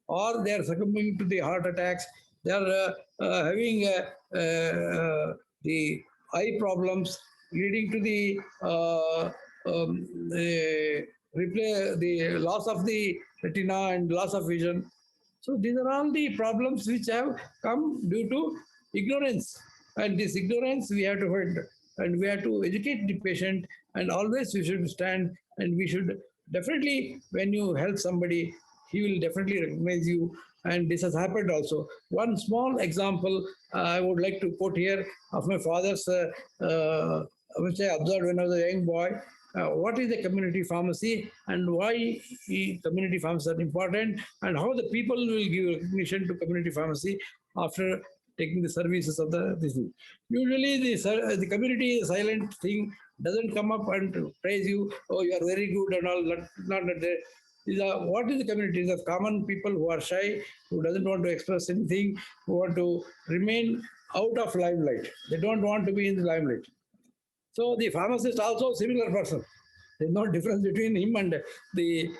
or they are succumbing to the heart attacks. They are having the eye problems, leading to the loss of the retina and loss of vision. So these are all the problems which have come due to ignorance. And this ignorance we have to find, and we have to educate the patient, and always we should stand, and we should definitely, when you help somebody, he will definitely recognize you. And this has happened also. One small example I would like to quote here of my father's, which I observed when I was a young boy. What is a community pharmacy, and why community pharmacies are important, and how the people will give recognition to community pharmacy after taking the services of the disease. Usually the community silent thing doesn't come up and praise you, oh, you are very good and all, not that. These are, what is the community? These are common people who are shy, who doesn't want to express anything, who want to remain out of limelight. They don't want to be in the limelight. So the pharmacist also similar person. There's no difference between him and the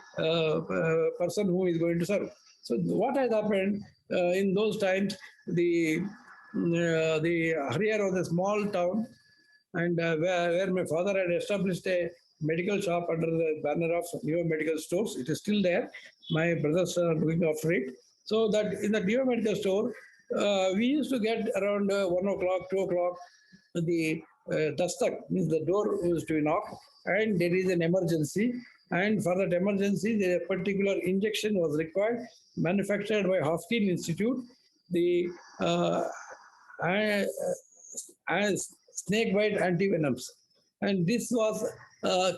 person who is going to serve. So what has happened in those times? The Harihar was a small town, and where my father had established a medical shop under the banner of Neo Medical Stores. It is still there. My brothers are looking after it. So that in the Neo Medical Store, we used to get around 1 o'clock, 2 o'clock, the dastak, means the door used to knock, and there is an emergency. And for that emergency, the particular injection was required, manufactured by Hofkin Institute. The snake bite antivenoms. And this was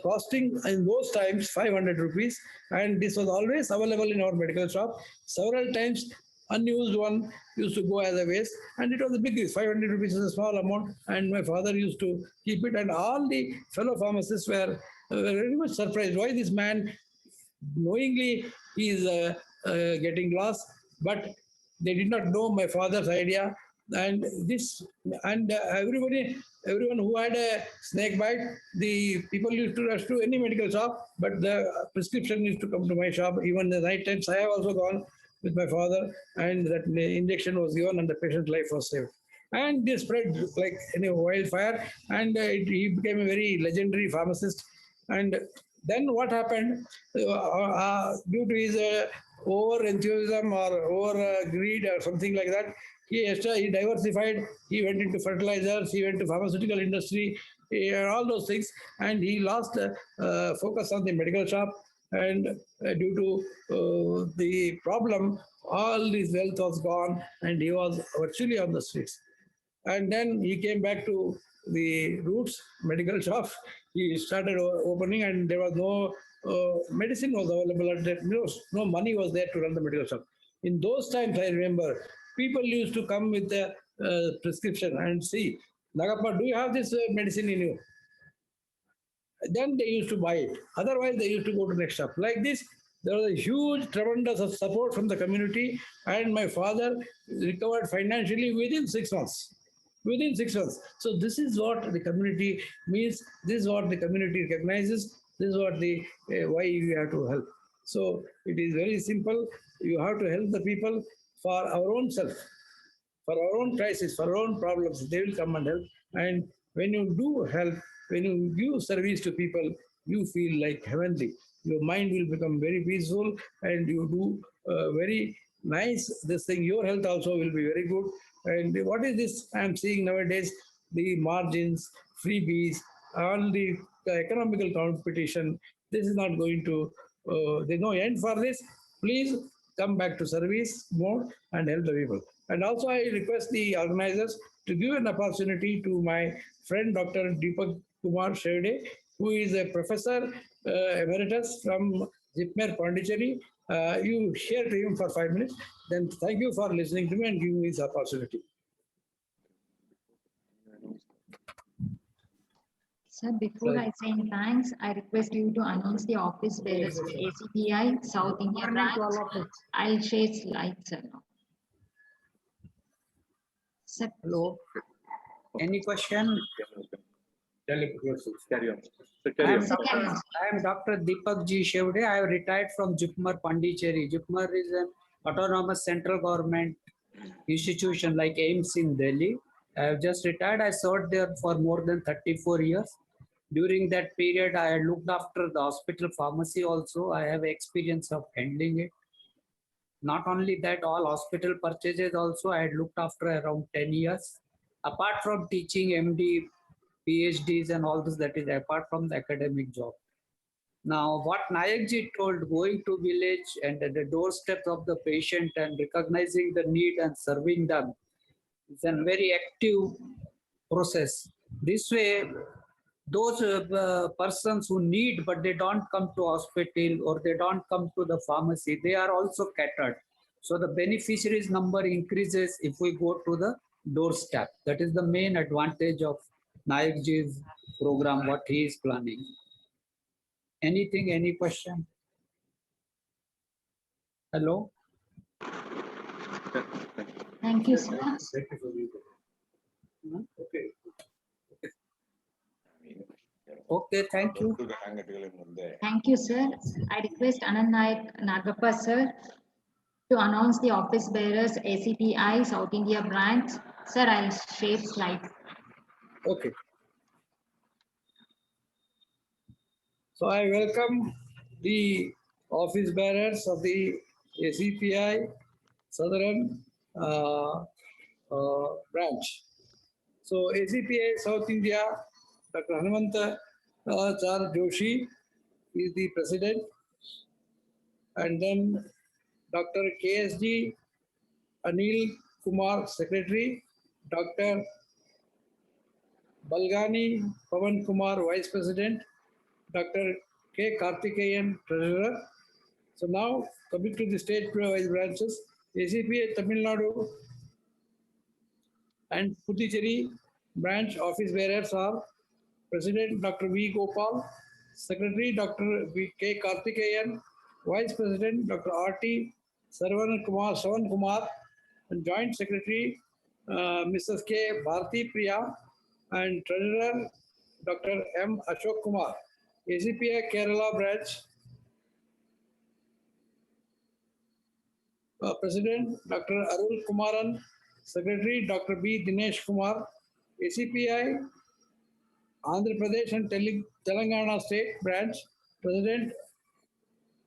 costing in those times 500 rupees. And this was always available in our medical shop. Several times, unused one used to go as a waste. And it was a big risk. 500 rupees is a small amount. And my father used to keep it. And all the fellow pharmacists were very much surprised. Why this man knowingly is getting lost? But they did not know my father's idea. And this, and everyone who had a snake bite, the people used to rush to any medical shop, but the prescription used to come to my shop. Even the night times, I have also gone with my father, and that injection was given, and the patient's life was saved. And this spread like wildfire, and he became a very legendary pharmacist. And then what happened, due to his over enthusiasm or over greed or something like that, he diversified. He went into fertilizers, he went to pharmaceutical industry, all those things, and he lost focus on the medical shop. And due to the problem, all his wealth was gone, and he was virtually on the streets. And then he came back to the roots, medical shop. He started opening, and there was no medicine was available at that. No money was there to run the medical shop. In those times, I remember, people used to come with a prescription and see, Nagappa, do you have this medicine in you? Then they used to buy it. Otherwise, they used to go to the next shop. Like this, there was a huge, tremendous support from the community, and my father recovered financially within 6 months. Within 6 months. So this is what the community means. This is what the community recognizes. This is what the why you have to help. So it is very simple. You have to help the people for our own self, for our own crisis, for our own problems. They will come and help. And when you do help, when you give service to people, you feel like heavenly. Your mind will become very peaceful, and you do very nice this thing. Your health also will be very good. And what is this I am seeing nowadays? The margins, freebies, all the economical competition. This is not going to, there's no end for this. Please come back to service more and help the people. And also I request the organizers to give an opportunity to my friend Dr. Deepak Kumar Shevde, who is a professor emeritus from Jipmer Pondicherry. You share to him for 5 minutes. Then thank you for listening to me and giving me this opportunity. Sir, before I say thanks, I request you to announce the office bearers of ACPI South India Morning branch. to all of us. I'll share slides, sir. Sir, Hello. Any question? Carry on. So I carry am on. Dr. I am Dr. Deepak G. Shevde. I have retired from Jupmar, Pondicherry. Jupmar is an autonomous central government institution like AIMS in Delhi. I have just retired. I served there for more than 34 years. During that period, I had looked after the hospital pharmacy also. I have experience of handling it. Not only that, all hospital purchases also I had looked after around 10 years. Apart from teaching MD, PhDs and all this, that is apart from the academic job. Now, what Nayakji told, going to village and at the doorstep of the patient and recognizing the need and serving them, is a very active process. This way, those persons who need but they don't come to hospital or they don't come to the pharmacy, they are also catered. So the beneficiaries number increases if we go to the doorstep. That is the main advantage of Nayakji's program, what he is planning. Anything, any question? Hello? thank you, sir. Okay. Okay, thank you. Thank you, sir. I request Anand Nayak Nagappa, sir, to announce the office bearers ACPI South India branch. Sir, I'll share slides. Okay. So I welcome the office bearers of the ACPI Southern branch. So ACPI South India, Dr. Hanumanta Char Joshi is the president, and then Dr. KSG Anil Kumar, secretary, Dr. Balgani Pavan Kumar, vice president, Dr. K. Karthikeyan, treasurer. So now coming to the state vice branches, ACPA Tamil Nadu and Puducherry branch office bearers are President Dr. V. Gopal, Secretary Dr. V. K. Karthikeyan, Vice President Dr. R.T. Savan Kumar, and Joint Secretary Mrs. K. Bharti Priya, and Treasurer Dr. M. Ashok Kumar. ACPI Kerala branch President Dr. Arul Kumaran, Secretary Dr. B. Dinesh Kumar, ACPI Andhra Pradesh and Telangana State Branch President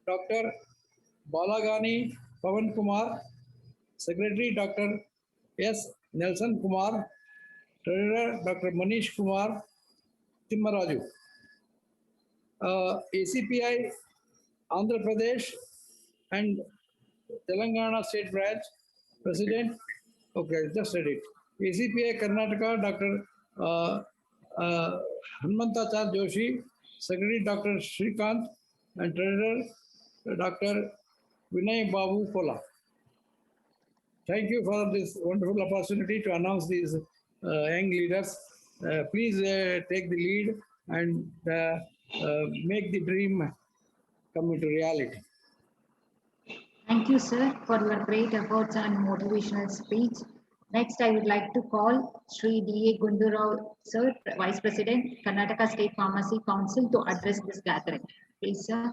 Dr. Balagani Pavan Kumar, Secretary Dr. S. Nelson Kumar, Treasurer Dr. Manish Kumar Timmaraju. ACPI Andhra Pradesh and Telangana State Branch President, okay, just read it. ACPI Karnataka, Dr. Hanmantachar Joshi, Secretary Dr. Shrikant, and Treasurer Dr. Vinay Babu Kola. Thank you for this wonderful opportunity to announce these young leaders. Please take the lead and make the dream come into reality. Thank you, sir, for your great efforts and motivational speech. Next, I would like to call Sri D.A. Gundurao, sir, Vice President, Karnataka State Pharmacy Council, to address this gathering. Please, sir.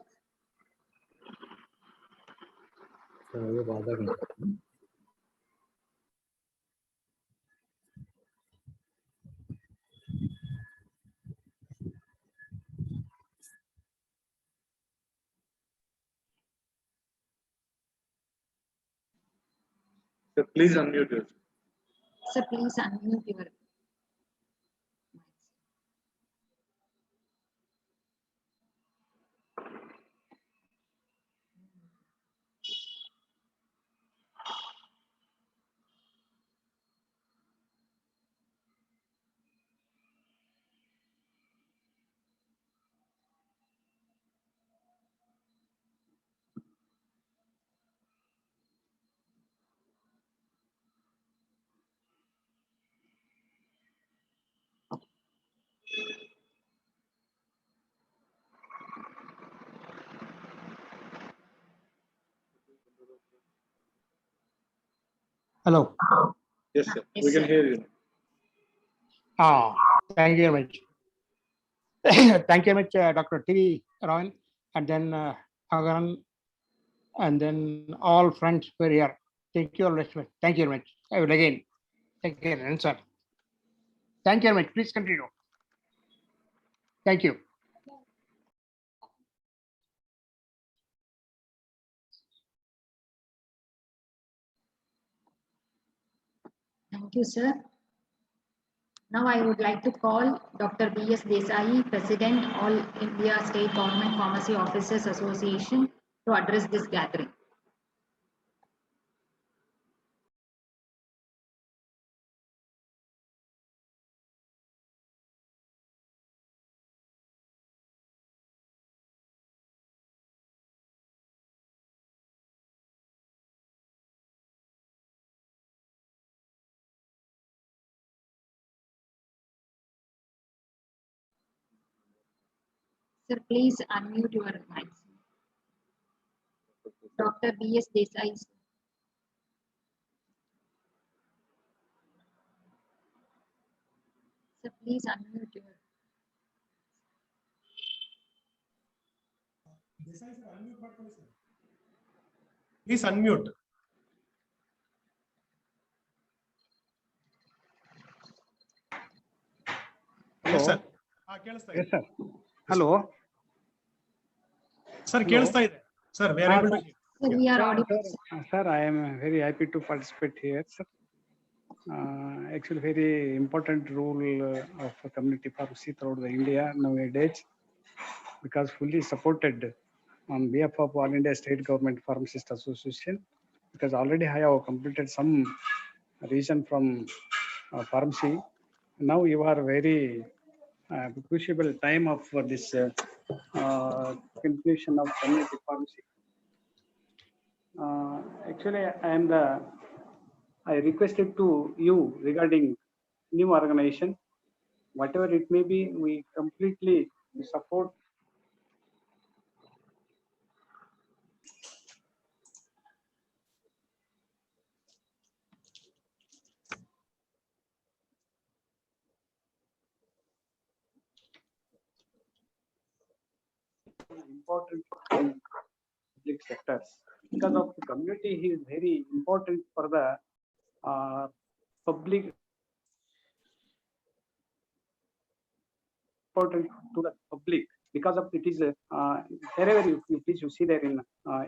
So please unmute yourself. Sir, please unmute your mics. Hello. Yes, sir. Yes, We can sir. hear you. Thank you very much. Thank you very much, Dr. T. Roy, and then Agaran, and then all friends who are here. Thank you all. Thank you very much. I will again take an answer. Thank you very much. Please continue. Thank you. Thank you, sir. Now I would like to call Dr. B.S. Desai, President, All India State Government Pharmacy Officers Association, to address this gathering. Sir, please unmute your mic. Dr. B.S. Desai. Sir, please unmute your. Please unmute. Yes, sir. ಕೇಳಿಸ್ತಾ ಇದೆ. Yes, sir. Hello. Sir, ಕೇಳಿಸ್ತಾ ಇದೆ. Sir, we are able to hear. Sir, we are audible. Sir, I am very happy to participate here, sir. Actually, very important role of community pharmacy throughout the India nowadays, because fully supported on behalf of All India State Government Pharmacist Association, because already I have completed some reason from pharmacy. Now you are very crucial time of this completion of community pharmacy. Actually, I requested to you regarding new organization, whatever it may be, we completely support. Important in public sectors, because of the community, he is very important for the public, important to the public, because of it is wherever you please you see there in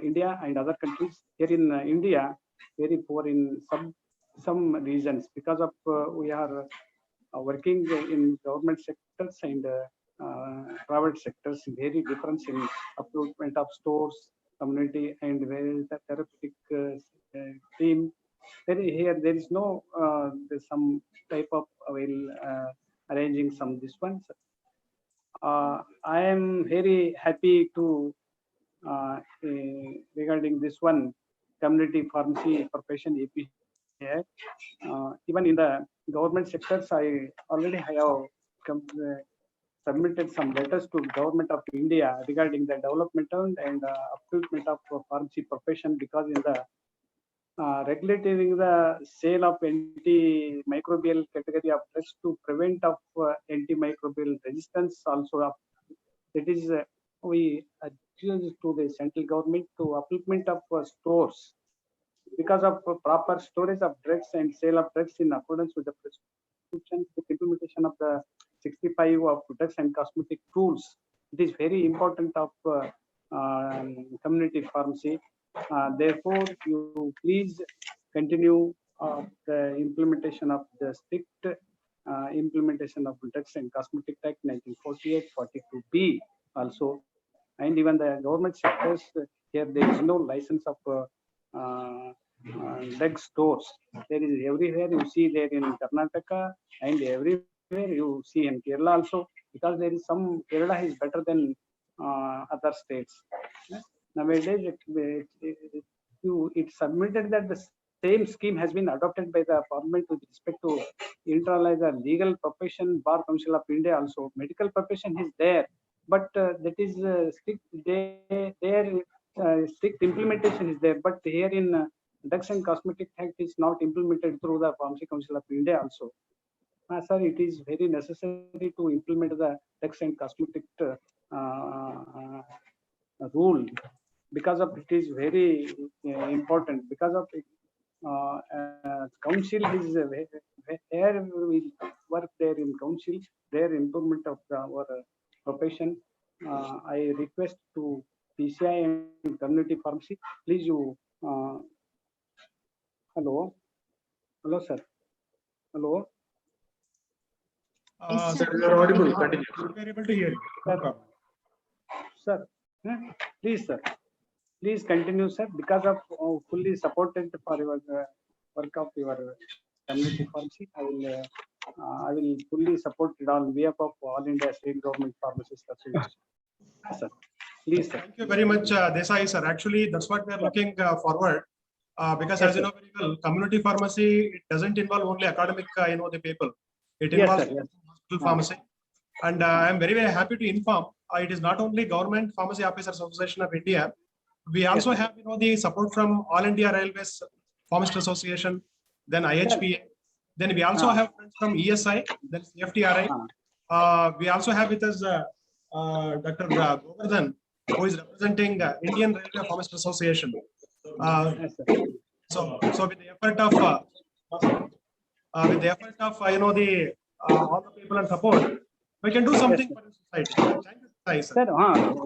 India and other countries. Here in India, very poor in some regions, because of we are working in government sectors and private sectors, very difference in upliftment of stores, community, and where is the therapeutic team. Here there is no there's some type of arranging some this ones. I am very happy to regarding this one community pharmacy profession AP here. Even in the government sectors, I already have submitted some letters to government of India regarding the development and upliftment of pharmacy profession, because in the regulating the sale of antimicrobial category of drugs to prevent of antimicrobial resistance also of, that is we accuse to the central government to upliftment of stores, because of proper storage of drugs and sale of drugs in accordance with the prescriptions, the implementation of the 65 of drugs and cosmetic tools. It is very important of community pharmacy. Therefore, you please continue the implementation of the strict implementation of drugs and cosmetic act 1948 42B also, and even the government sectors. Here there is no license of drug stores. There is everywhere you see there in Karnataka, and everywhere you see in Kerala also, because there is some Kerala is better than other states. Nowadays it's submitted that the same scheme has been adopted by the parliament with respect to internalize the legal profession. Bar Council of India also, medical profession is there, but that is strict. Their strict implementation is there, but here in Drugs and Cosmetic Act is not implemented through the Pharmacy Council of India also. Sir, it is very necessary to implement the Drugs and Cosmetic rule, because of it is very important, because of council is where we work there in council, their improvement of our profession. I request to PCI and community pharmacy, please you hello sir, hello Yes, Sir, sir. you are audible. Continue. We are able to hear you. No problem. sir. Please sir, please continue sir, because of fully supported for your work of your community pharmacy. I will fully support it on behalf of All India State Government Pharmacists Association. Sir, please sir. Thank you very much, Desai sir. Actually, that's what we are looking forward. Because Yes, as you know very well, community pharmacy, it doesn't involve only academic, the people. It Yes, involves sir, yes. hospital pharmacy. And I am very, very happy to inform, it is not only Government Pharmacy Officers Association of India. We also have, the support from All India Railways Pharmacist Association, then IHPA. Then we also have friends from ESI, then CFTRI. We also have with us Dr. Govardhan, who is representing Indian Railway Pharmacist Association. Yes, sir. So with the effort of all the people and support, we can do something for the society. Thank you, Sai, sir. Sir,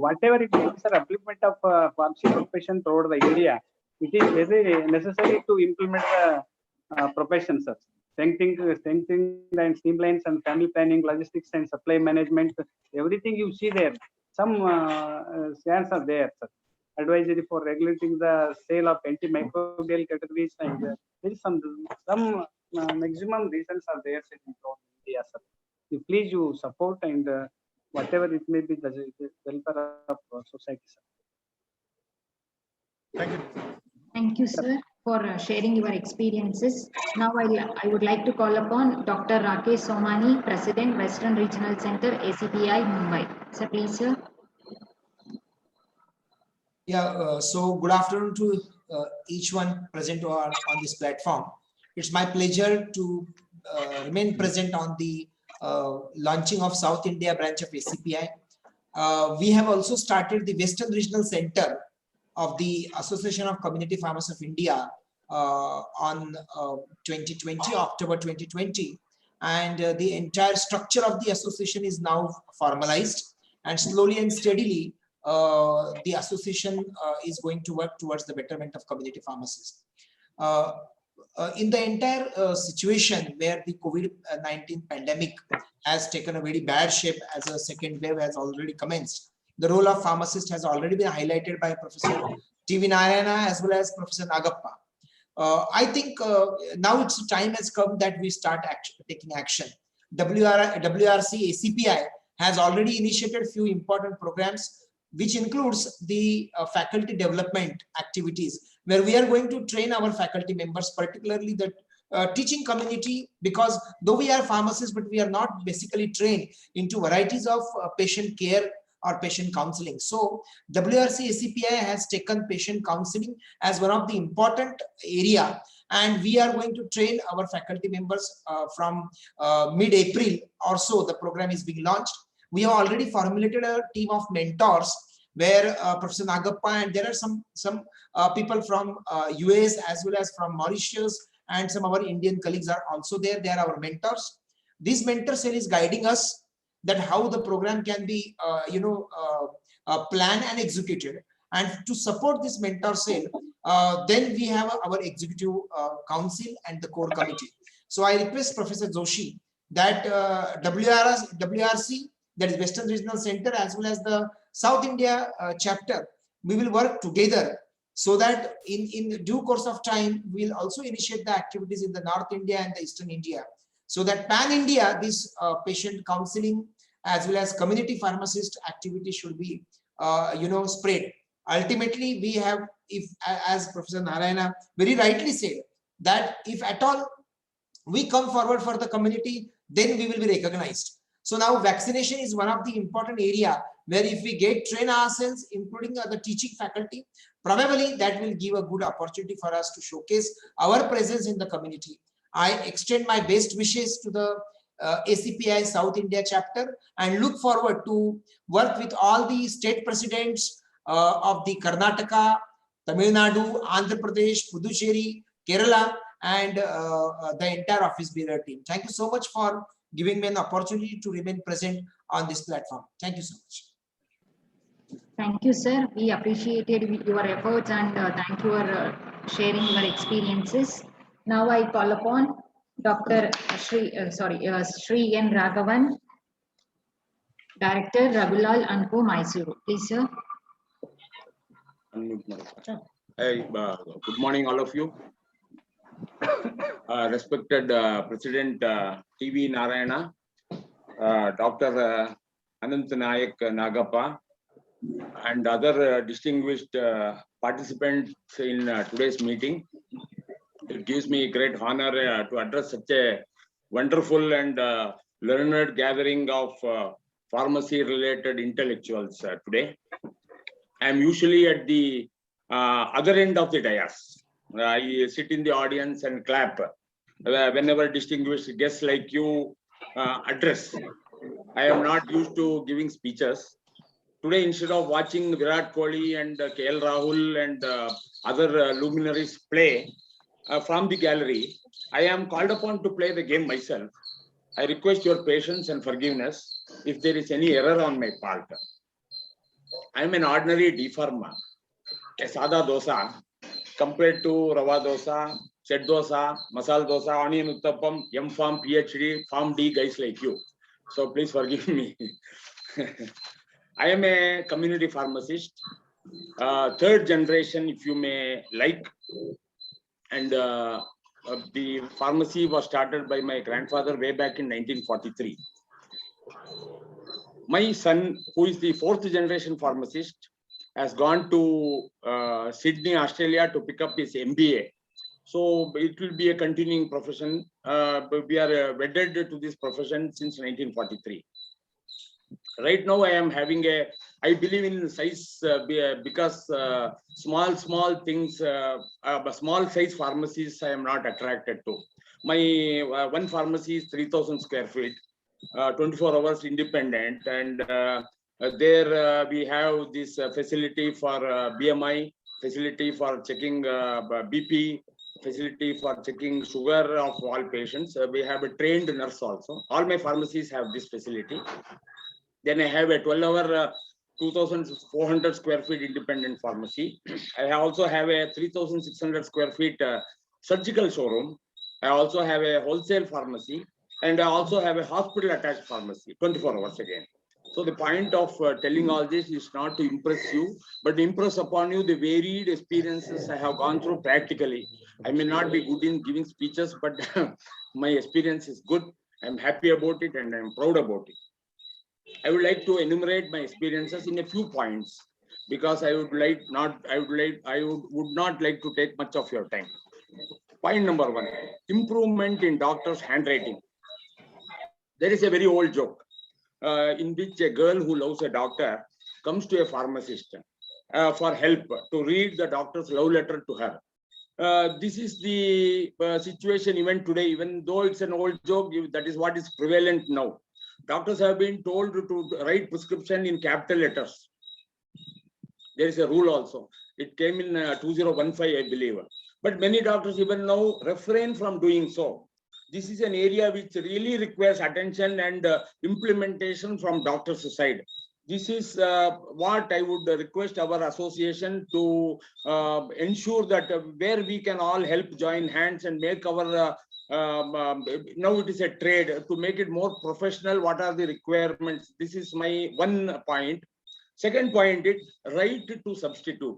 whatever it is, sir, upliftment of pharmacy profession throughout the India, it is very necessary to implement the profession, sir. Strengthening and streamlines and family planning, logistics and supply management, everything you see there. Some stands are there, sir. Advisory for regulating the sale of antimicrobial categories, and there is some maximum reasons are there in India, sir. Please you support and whatever it may be, the welfare of society, sir. Thank you. Thank you, sir, for sharing your experiences. Now, I would like to call upon Dr. Rakesh Somani, President, Western Regional Center, ACPI, Mumbai. Sir, please, sir. Yeah, so good afternoon to each one present on this platform. It's my pleasure to remain present on the launching of South India branch of ACPI. We have also started the Western Regional Center of the Association of Community Pharmacists of India on 2020, October 2020. And the entire structure of the association is now formalized, and slowly and steadily the association is going to work towards the betterment of community pharmacists. In the entire situation where the COVID-19 pandemic has taken a very bad shape, as a second wave has already commenced, the role of pharmacist has already been highlighted by Professor T.V. Narayana as well as Professor Nagappa. I think now it's time has come that we start taking action. WRC ACPI has already initiated a few important programs, which includes the faculty development activities, where we are going to train our faculty members, particularly the teaching community, because though we are pharmacists, but we are not basically trained into varieties of patient care or patient counseling. So WRC ACPI has taken patient counseling as one of the important area, and we are going to train our faculty members from mid-April or so. The program is being launched. We have already formulated a team of mentors where Professor Nagappa, and there are some people from US as well as from Mauritius, and some of our Indian colleagues are also there. They are our mentors. This mentor cell is guiding us that how the program can be planned and executed. And to support this mentor cell, then we have our executive council and the core committee. So I request Professor Joshi that WRC, that is Western Regional Center, as well as the South India chapter, we will work together so that in due course of time, we will also initiate the activities in the North India and the Eastern India, so that pan-India, this patient counseling as well as community pharmacist activity should be spread. Ultimately, we have, if as Professor Narayana very rightly said, that if at all we come forward for the community, then we will be recognized. So now vaccination is one of the important area where if we get train ourselves, including the teaching faculty, probably that will give a good opportunity for us to showcase our presence in the community. I extend my best wishes to the ACPI South India chapter and look forward to work with all the state presidents of the Karnataka, Tamil Nadu, Andhra Pradesh, Puducherry, Kerala, and the entire office bearer team. Thank you so much for giving me an opportunity to remain present on this platform. Thank you so much. Thank you, sir. We appreciated your efforts and thank you for sharing your experiences. Now I call upon Dr. Sri N. Raghavan, Director, Raghulal and Co. Mysuru. Please, sir. Hey, good morning, all of you. Respected President TV Narayana, Dr. Anant Nayak Nagappa, and other distinguished participants in today's meeting. It gives me great honor to address such a wonderful and learned gathering of pharmacy-related intellectuals today. I am usually at the other end of the dais. I sit in the audience and clap whenever distinguished guests like you address. I am not used to giving speeches. Today, instead of watching Virat Kohli and KL Rahul and other luminaries play from the gallery, I am called upon to play the game myself. I request your patience and forgiveness if there is any error on my part. I am an ordinary D Pharma, a sada dosa, compared to Rava dosa, Chet dosa, Masala dosa, Onion Uttapam, M Farm, PhD, Farm D guys like you. So please forgive me. I am a community pharmacist, third generation, if you may like. And the pharmacy was started by my grandfather way back in 1943. My son, who is the fourth generation pharmacist, has gone to Sydney, Australia to pick up his MBA. So it will be a continuing profession. We are wedded to this profession since 1943. Right now, I am having I believe in size because small things, small size pharmacies, I am not attracted to. My one pharmacy is 3,000 square feet, 24 hours independent. And there we have this facility for BMI, facility for checking BP, facility for checking sugar of all patients. We have a trained nurse also. All my pharmacies have this facility. Then I have a 12-hour, 2,400 square feet independent pharmacy. I also have a 3,600 square feet surgical showroom. I also have a wholesale pharmacy, and I also have a hospital attached pharmacy, 24 hours again. So the point of telling all this is not to impress you, but impress upon you the varied experiences I have gone through practically. I may not be good in giving speeches, but my experience is good. I'm happy about it and I'm proud about it. I would like to enumerate my experiences in a few points because I would not like to take much of your time. Point number one, improvement in doctor's handwriting. There is a very old joke in which a girl who loves a doctor comes to a pharmacist for help to read the doctor's love letter to her. This is the situation even today, even though it's an old joke, that is what is prevalent now. Doctors have been told to write prescription in capital letters. There is a rule also. It came in 2015, I believe. But many doctors even now refrain from doing so. This is an area which really requires attention and implementation from doctors' side. This is what I would request our association to ensure that where we can all help join hands and make our now it is a trade to make it more professional. What are the requirements? This is my one point. Second point is right to substitute.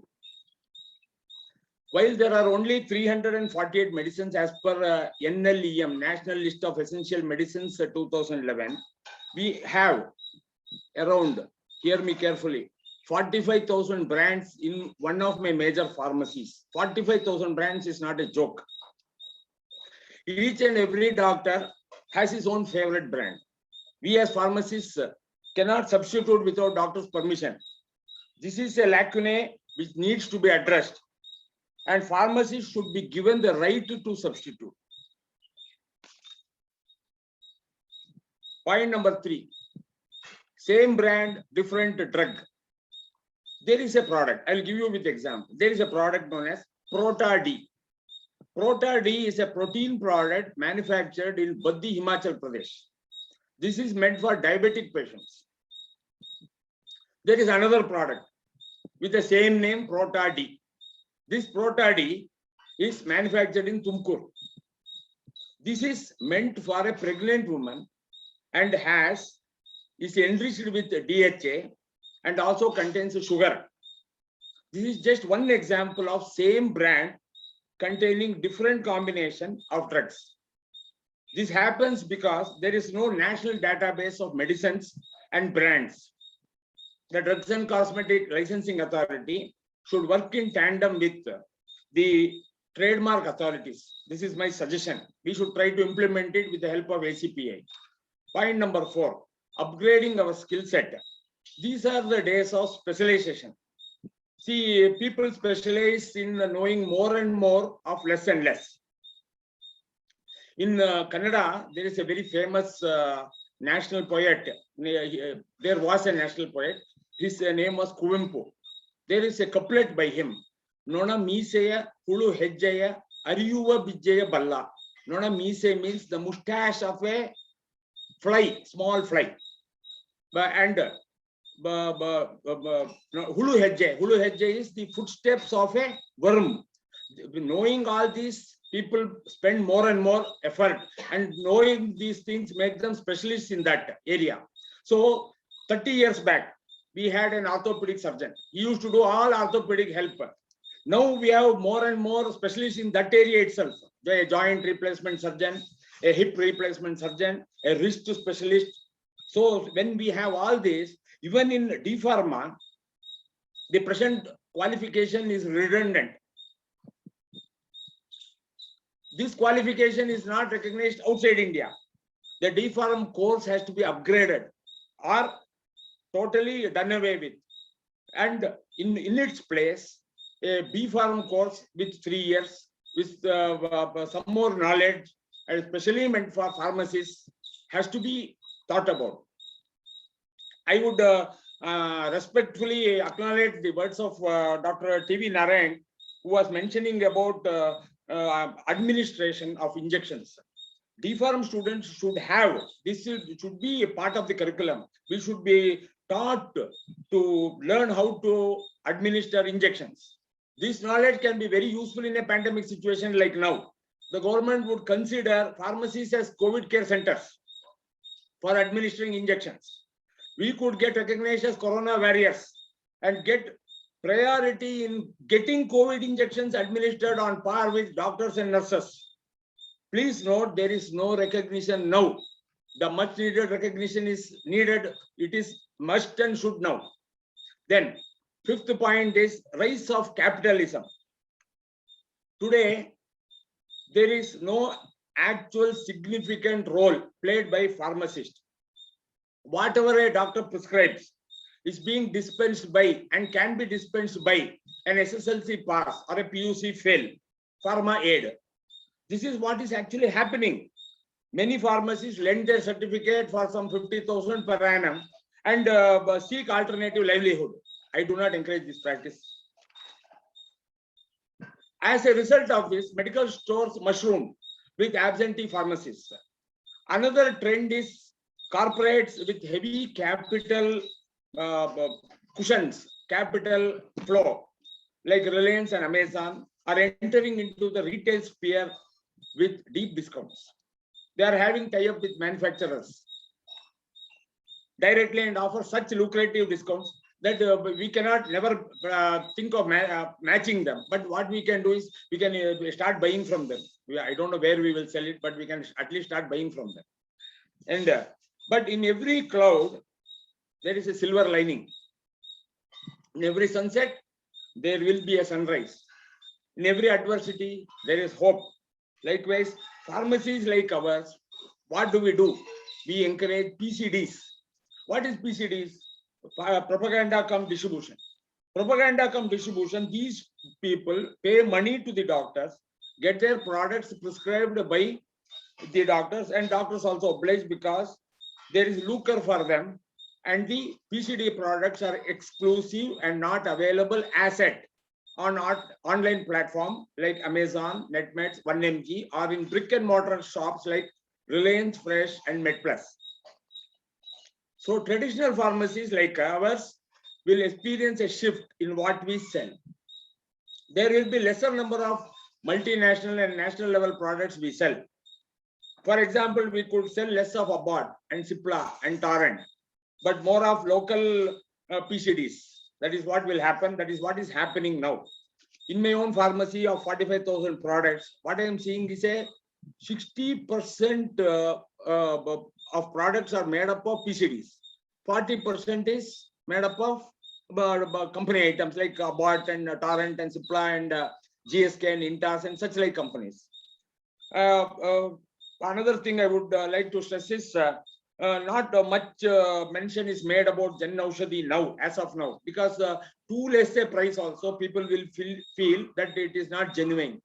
While there are only 348 medicines as per NLEM, National List of Essential Medicines 2011, we have around, hear me carefully, 45,000 brands in one of my major pharmacies. 45,000 brands is not a joke. Each and every doctor has his own favorite brand. We as pharmacists cannot substitute without doctor's permission. This is a lacuna which needs to be addressed, and pharmacists should be given the right to substitute. Point number 3, same brand, different drug. There is a product, I'll give you with example. There is a product known as Prota-D. Prota-D is a protein product manufactured in Baddi, Himachal Pradesh. This is meant for diabetic patients. There is another product with the same name, Prota-D. This Prota-D is manufactured in Tumkur. This is meant for a pregnant woman and is enriched with DHA and also contains sugar. This is just one example of same brand containing different combination of drugs. This happens because there is no national database of medicines and brands. The Drugs and Cosmetic Licensing Authority should work in tandem with the trademark authorities. This is my suggestion. We should try to implement it with the help of ACPI. Point number 4, upgrading our skill set. These are the days of specialization. See, people specialize in knowing more and more of less and less. In Kannada, there is a very famous national poet. There was a national poet. His name was Kuvempu. There is a couplet by him. Nona Miseya Hulu Hedjaya Ariyuva Bijaya Balla. Nona Mise means the mustache of a fly, small fly. And Hulu Hedje is the footsteps of a worm. Knowing all these, people spend more and more effort, and knowing these things make them specialists in that area. So 30 years back, we had an orthopedic surgeon. He used to do all orthopedic help. Now we have more and more specialists in that area itself. A joint replacement surgeon, a hip replacement surgeon, a wrist specialist. So when we have all this, even in D Pharma, the present qualification is redundant. This qualification is not recognized outside India. The D Pharm course has to be upgraded or totally done away with. And in its place, a B Pharm course with 3 years, with some more knowledge, and especially meant for pharmacists, has to be thought about. I would respectfully acknowledge the words of Dr. T.V. Narayana, who was mentioning about administration of injections. D-Pharm students should have, this should be a part of the curriculum. We should be taught to learn how to administer injections. This knowledge can be very useful in a pandemic situation like now. The government would consider pharmacies as COVID care centers for administering injections. We could get recognized as corona warriors and get priority in getting COVID injections administered on par with doctors and nurses. Please note, there is no recognition now. The much needed recognition is needed. It is must and should now. Then, 5th point is rise of capitalism. Today, there is no actual significant role played by pharmacists. Whatever a doctor prescribes is being dispensed by and can be dispensed by an SSLC pass or a PUC fail, pharma aid. This is what is actually happening. Many pharmacists lend their certificate for some 50,000 per annum and seek alternative livelihood. I do not encourage this practice. As a result of this, medical stores mushroom with absentee pharmacists. Another trend is corporates with heavy capital cushions, capital flow, like Reliance and Amazon, are entering into the retail sphere with deep discounts. They are having tie-up with manufacturers directly and offer such lucrative discounts that we cannot never think of matching them. But what we can do is we can start buying from them. I don't know where we will sell it, but we can at least start buying from them. And but in every cloud, there is a silver lining. In every sunset, there will be a sunrise. In every adversity, there is hope. Likewise, pharmacies like ours, what do? We encourage PCDs. What is PCDs? Propaganda cum distribution. Propaganda cum distribution, these people pay money to the doctors, get their products prescribed by the doctors, and doctors also oblige because there is lucre for them, and the PCD products are exclusive and not available as yet on online platform like Amazon, Netmeds, 1mg, or in brick and mortar shops like Reliance Fresh and MedPlus. So traditional pharmacies like ours will experience a shift in what we sell. There will be lesser number of multinational and national level products we sell. For example, we could sell less of Abbott and Cipla and Torrent, but more of local PCDs. That is what will happen. That is what is happening now. In my own pharmacy of 45,000 products, what I am seeing is a 60% of products are made up of PCDs. 40% is made up of company items like Abbott and Torrent and Cipla and GSK and Intas and such like companies. Another thing I would like to stress is not much mention is made about Jan Aushadhi now, as of now, because too less a price also people will feel that it is not genuine.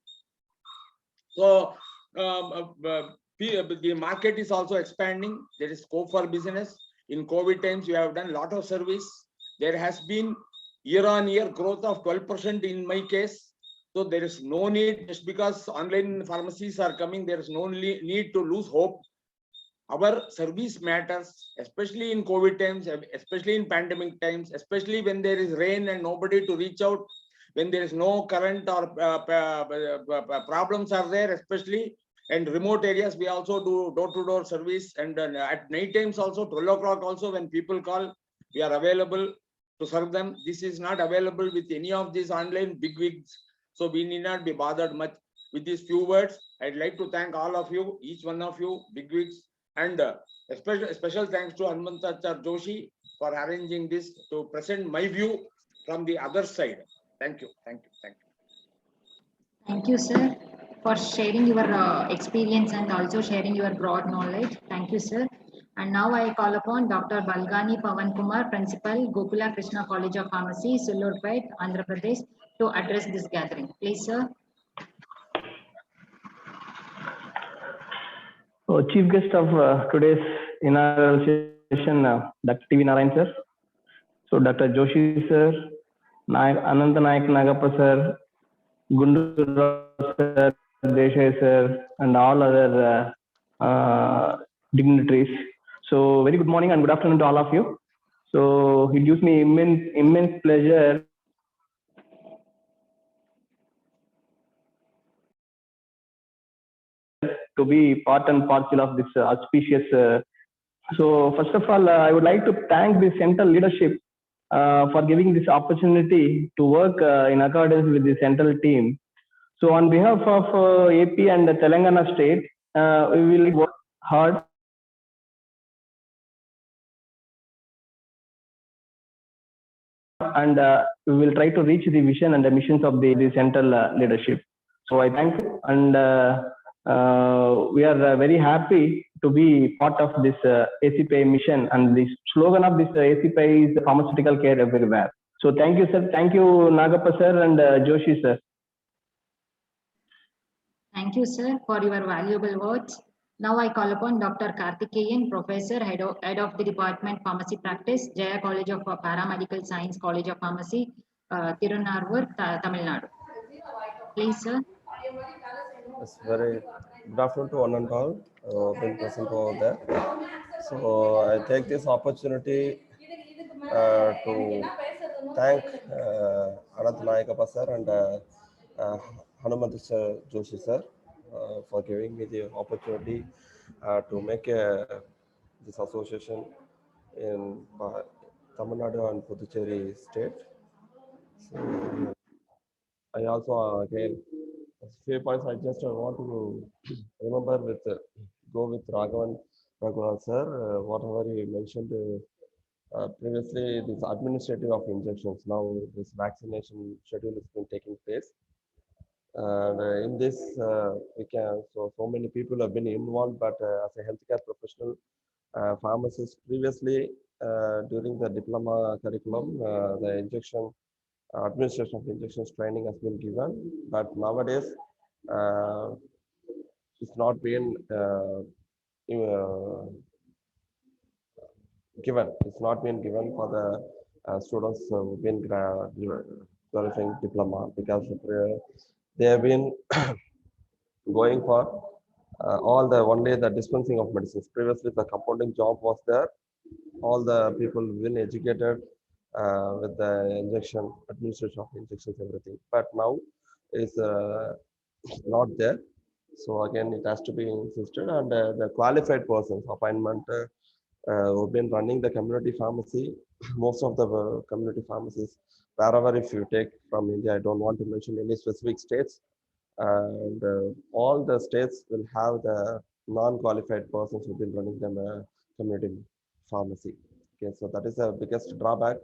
So the market is also expanding. There is scope for business. In COVID times, we have done a lot of service. There has been year-on-year growth of 12% in my case. So there is no need, just because online pharmacies are coming, there is no need to lose hope. Our service matters, especially in COVID times, especially in pandemic times, especially when there is rain and nobody to reach out, when there is no current or problems are there, especially in remote areas. We also do door-to-door service, and at night times also, 12 o'clock also, when people call, we are available to serve them. This is not available with any of these online bigwigs. So we need not be bothered much. With these few words, I'd like to thank all of you, each one of you, bigwigs, and special thanks to Handwriting Joshi for arranging this to present my view from the other side. Thank you. Thank you. Thank you. Thank you, sir, for sharing your experience and also sharing your broad knowledge. Thank you, sir. And now I call upon Dr. Balgani Pawan Kumar, Principal, Gokula Krishna College of Pharmacy, Sullurpet, Andhra Pradesh, to address this gathering. Please, sir. So, chief guest of today's inaugural session, Dr. TV Narayana sir. So, Dr. Joshi sir, Ananta Nayak Nagappa sir, Gundu sir, Desai sir, and all other dignitaries. So, very good morning and good afternoon to all of you. So, it gives me immense pleasure to be part and parcel of this auspicious. So, first of all, I would like to thank the central leadership for giving this opportunity to work in accordance with the central team. So, on behalf of AP and Telangana state, we will work hard and we will try to reach the vision and the missions of the central leadership. So I thank you, and we are very happy to be part of this ACPI mission, and the slogan of this ACPI is pharmaceutical care everywhere. So thank you, sir. Thank you, Nagappa sir and Joshi sir. Thank you, sir, for your valuable words. Now I call upon Dr. Karthikeyan, Professor, Head of the Department Pharmacy Practice, Jaya College of Paramedical Science, College of Pharmacy, Tirunarur, Tamil Nadu. Please, sir. It's very good afternoon to one and all being present over there. So I take this opportunity to thank Ananta Nayakappa sir and Handwriting Joshi sir for giving me the opportunity to make this association in Tamil Nadu and Puducherry state. So I also again few points I just want to remember with go with Raghavan sir, whatever he mentioned previously, this administrative of injections. Now this vaccination schedule has been taking place. And in this, we can, so many people have been involved, but as a healthcare professional, pharmacist previously, during the diploma curriculum, the injection administration of injections training has been given, but nowadays it's not been given. It's not been given for the students who've been qualifying diploma because they have been going for all the only the dispensing of medicines. Previously, the compounding job was there. All the people been educated with the injection, administration of injections, everything. But now is not there. So again, it has to be insisted, and the qualified persons appointment who've been running the community pharmacy. Most of the community pharmacies, wherever if you take from India, I don't want to mention any specific states, and all the states will have the non-qualified persons who've been running the community pharmacy. Okay, so that is the biggest drawback,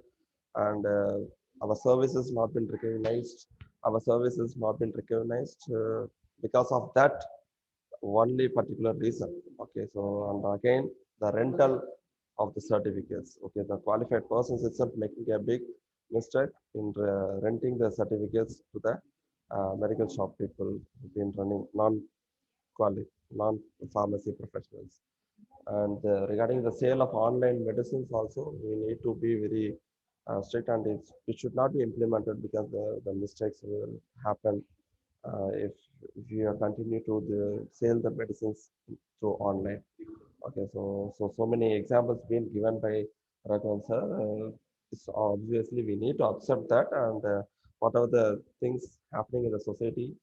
and our services not been recognized. Our services not been recognized because of that only particular reason. Okay, so and again the rental of the certificates. Okay, the qualified persons itself making a big mistake in renting the certificates to the medical shop people who've been running non-pharmacy professionals. And regarding the sale of online medicines also, we need to be very strict, and it should not be implemented because the mistakes will happen if you continue to sell the medicines through online. Okay, so many examples being given by Raghavan sir. It's obviously we need to accept that, and whatever the things happening in the society,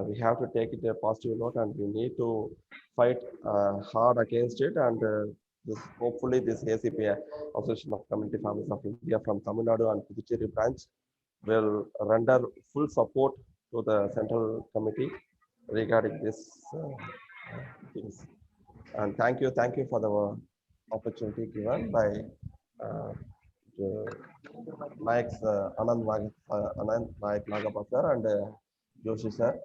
we have to take it a positive note, and we need to fight hard against it. And hopefully this ACPI, Association of Community Pharmacists of India from Tamil Nadu and Puducherry branch, will render full support to the central committee regarding this things. And thank you for the opportunity given by Mike's Anand Mike Nagappa sir and Joshi sir.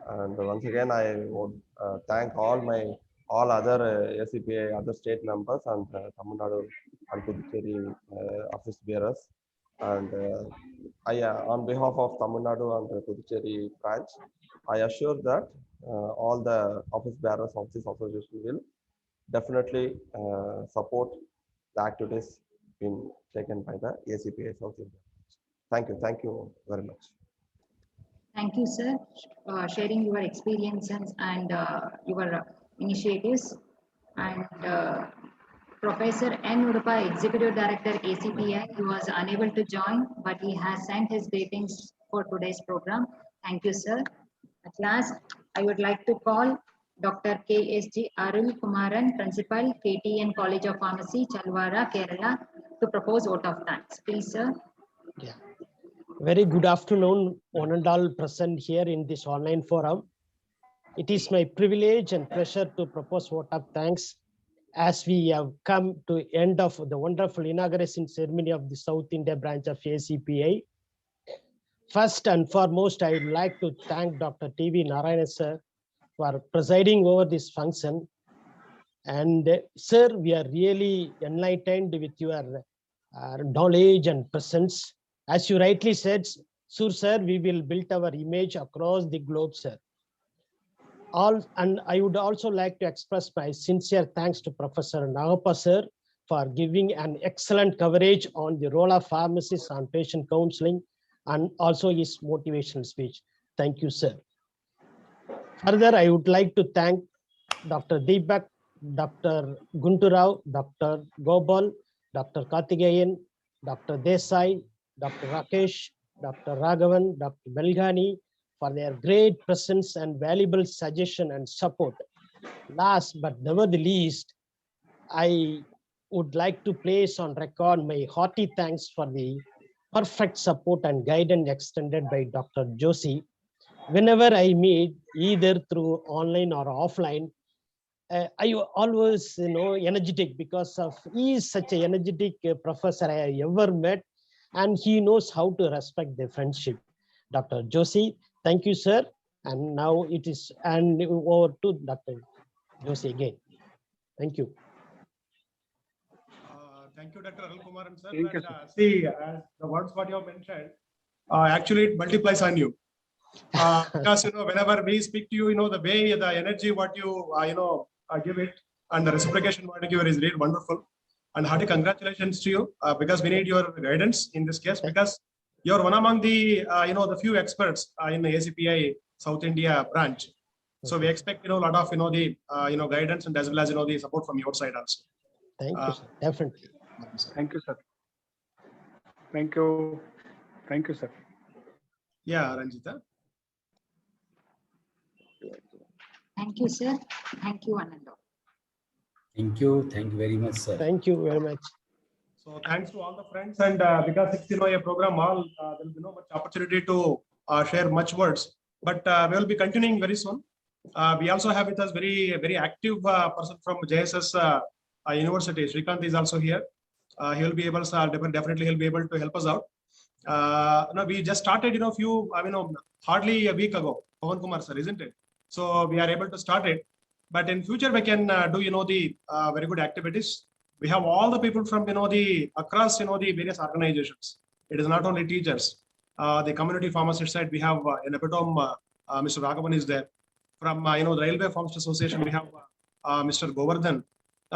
And once again, I would thank all other ACPI, other state members, and Tamil Nadu and Puducherry office bearers. And I, on behalf of Tamil Nadu and Puducherry branch, I assure that all the office bearers of this association will definitely support the activities being taken by the ACPI South India. Thank you very much. Thank you, sir, sharing your experiences and your initiatives. And Professor N. Udupa, Executive Director, ACPI, he was unable to join, but he has sent his greetings for today's program. Thank you, sir. At last, I would like to call Dr. KSG Arul Kumaran, Principal, KTN College of Pharmacy, Chalwara, Kerala, to propose vote of thanks. Please, sir. Yeah. Very good afternoon, one and all present here in this online forum. It is my privilege and pleasure to propose vote of thanks as we have come to end of the wonderful inauguration ceremony of the South India branch of ACPI. First and foremost, I would like to thank Dr. T.V. Narayana sir for presiding over this function. And sir, we are really enlightened with your knowledge and presence. As you rightly said, sir, we will build our image across the globe, sir. And I would also like to express my sincere thanks to Professor Nagappa sir for giving an excellent coverage on the role of pharmacists on patient counseling and also his motivational speech. Thank you, sir. Further, I would like to thank Dr. Deepak, Dr. Gunturao, Dr. Gopal, Dr. Karthikeyan, Dr. Desai, Dr. Rakesh, Dr. Raghavan, Dr. Belghani for their great presence and valuable suggestion and support. Last but never the least, I would like to place on record my hearty thanks for the perfect support and guidance extended by Dr. Joshi. Whenever I meet, either through online or offline, I always, energetic because of he is such an energetic professor I ever met, and he knows how to respect the friendship. Dr. Joshi, thank you, sir. And now it is and over to Dr. Joshi again. Thank you. Thank you, Dr. Arul Kumaran, sir. Thank you, And, sir. see, the words what you have mentioned, actually it multiplies on you. Because whenever we speak to you, the way the energy what you give it and the reciprocation what you give is really wonderful. And hearty congratulations to you because we need your guidance in this case because you're one among the the few experts in the ACPI South India branch. So we expect a lot of the guidance and as well as the support from your side also. Thank you, sir. Definitely. Thank you, sir. Thank you. Thank you, sir. Yeah, Ranjita. Thank you, sir. Thank you, one and all. Thank you. Thank you very much, sir. Thank you very much. So thanks to all the friends and because it's a program all there will be no much opportunity to share much words, but we will be continuing very soon. We also have with us very active person from JSS University. Srikanth is also here. He will be able definitely he'll be able to help us out. We just started hardly a week ago, Pawan Kumar sir, isn't it? So we are able to start it, but in future we can do the very good activities. We have all the people from the across the various organizations. It is not only teachers. The community pharmacist side we have in epitome Mr. Raghavan is there. From the Railway Pharmacist Association we have Mr. Govardhan.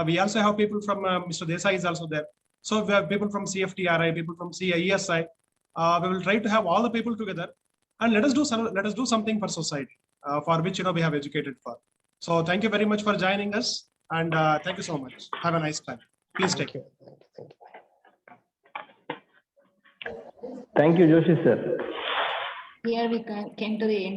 We also have people from Mr. Desai is also there. So we have people from CFTRI, people from CIESI. We will try to have all the people together and let us do something for society for which we have educated for. So thank you very much for joining us and thank you so much. Have a nice time. Please take care. Thank you, Joshi sir. Here we came to the end of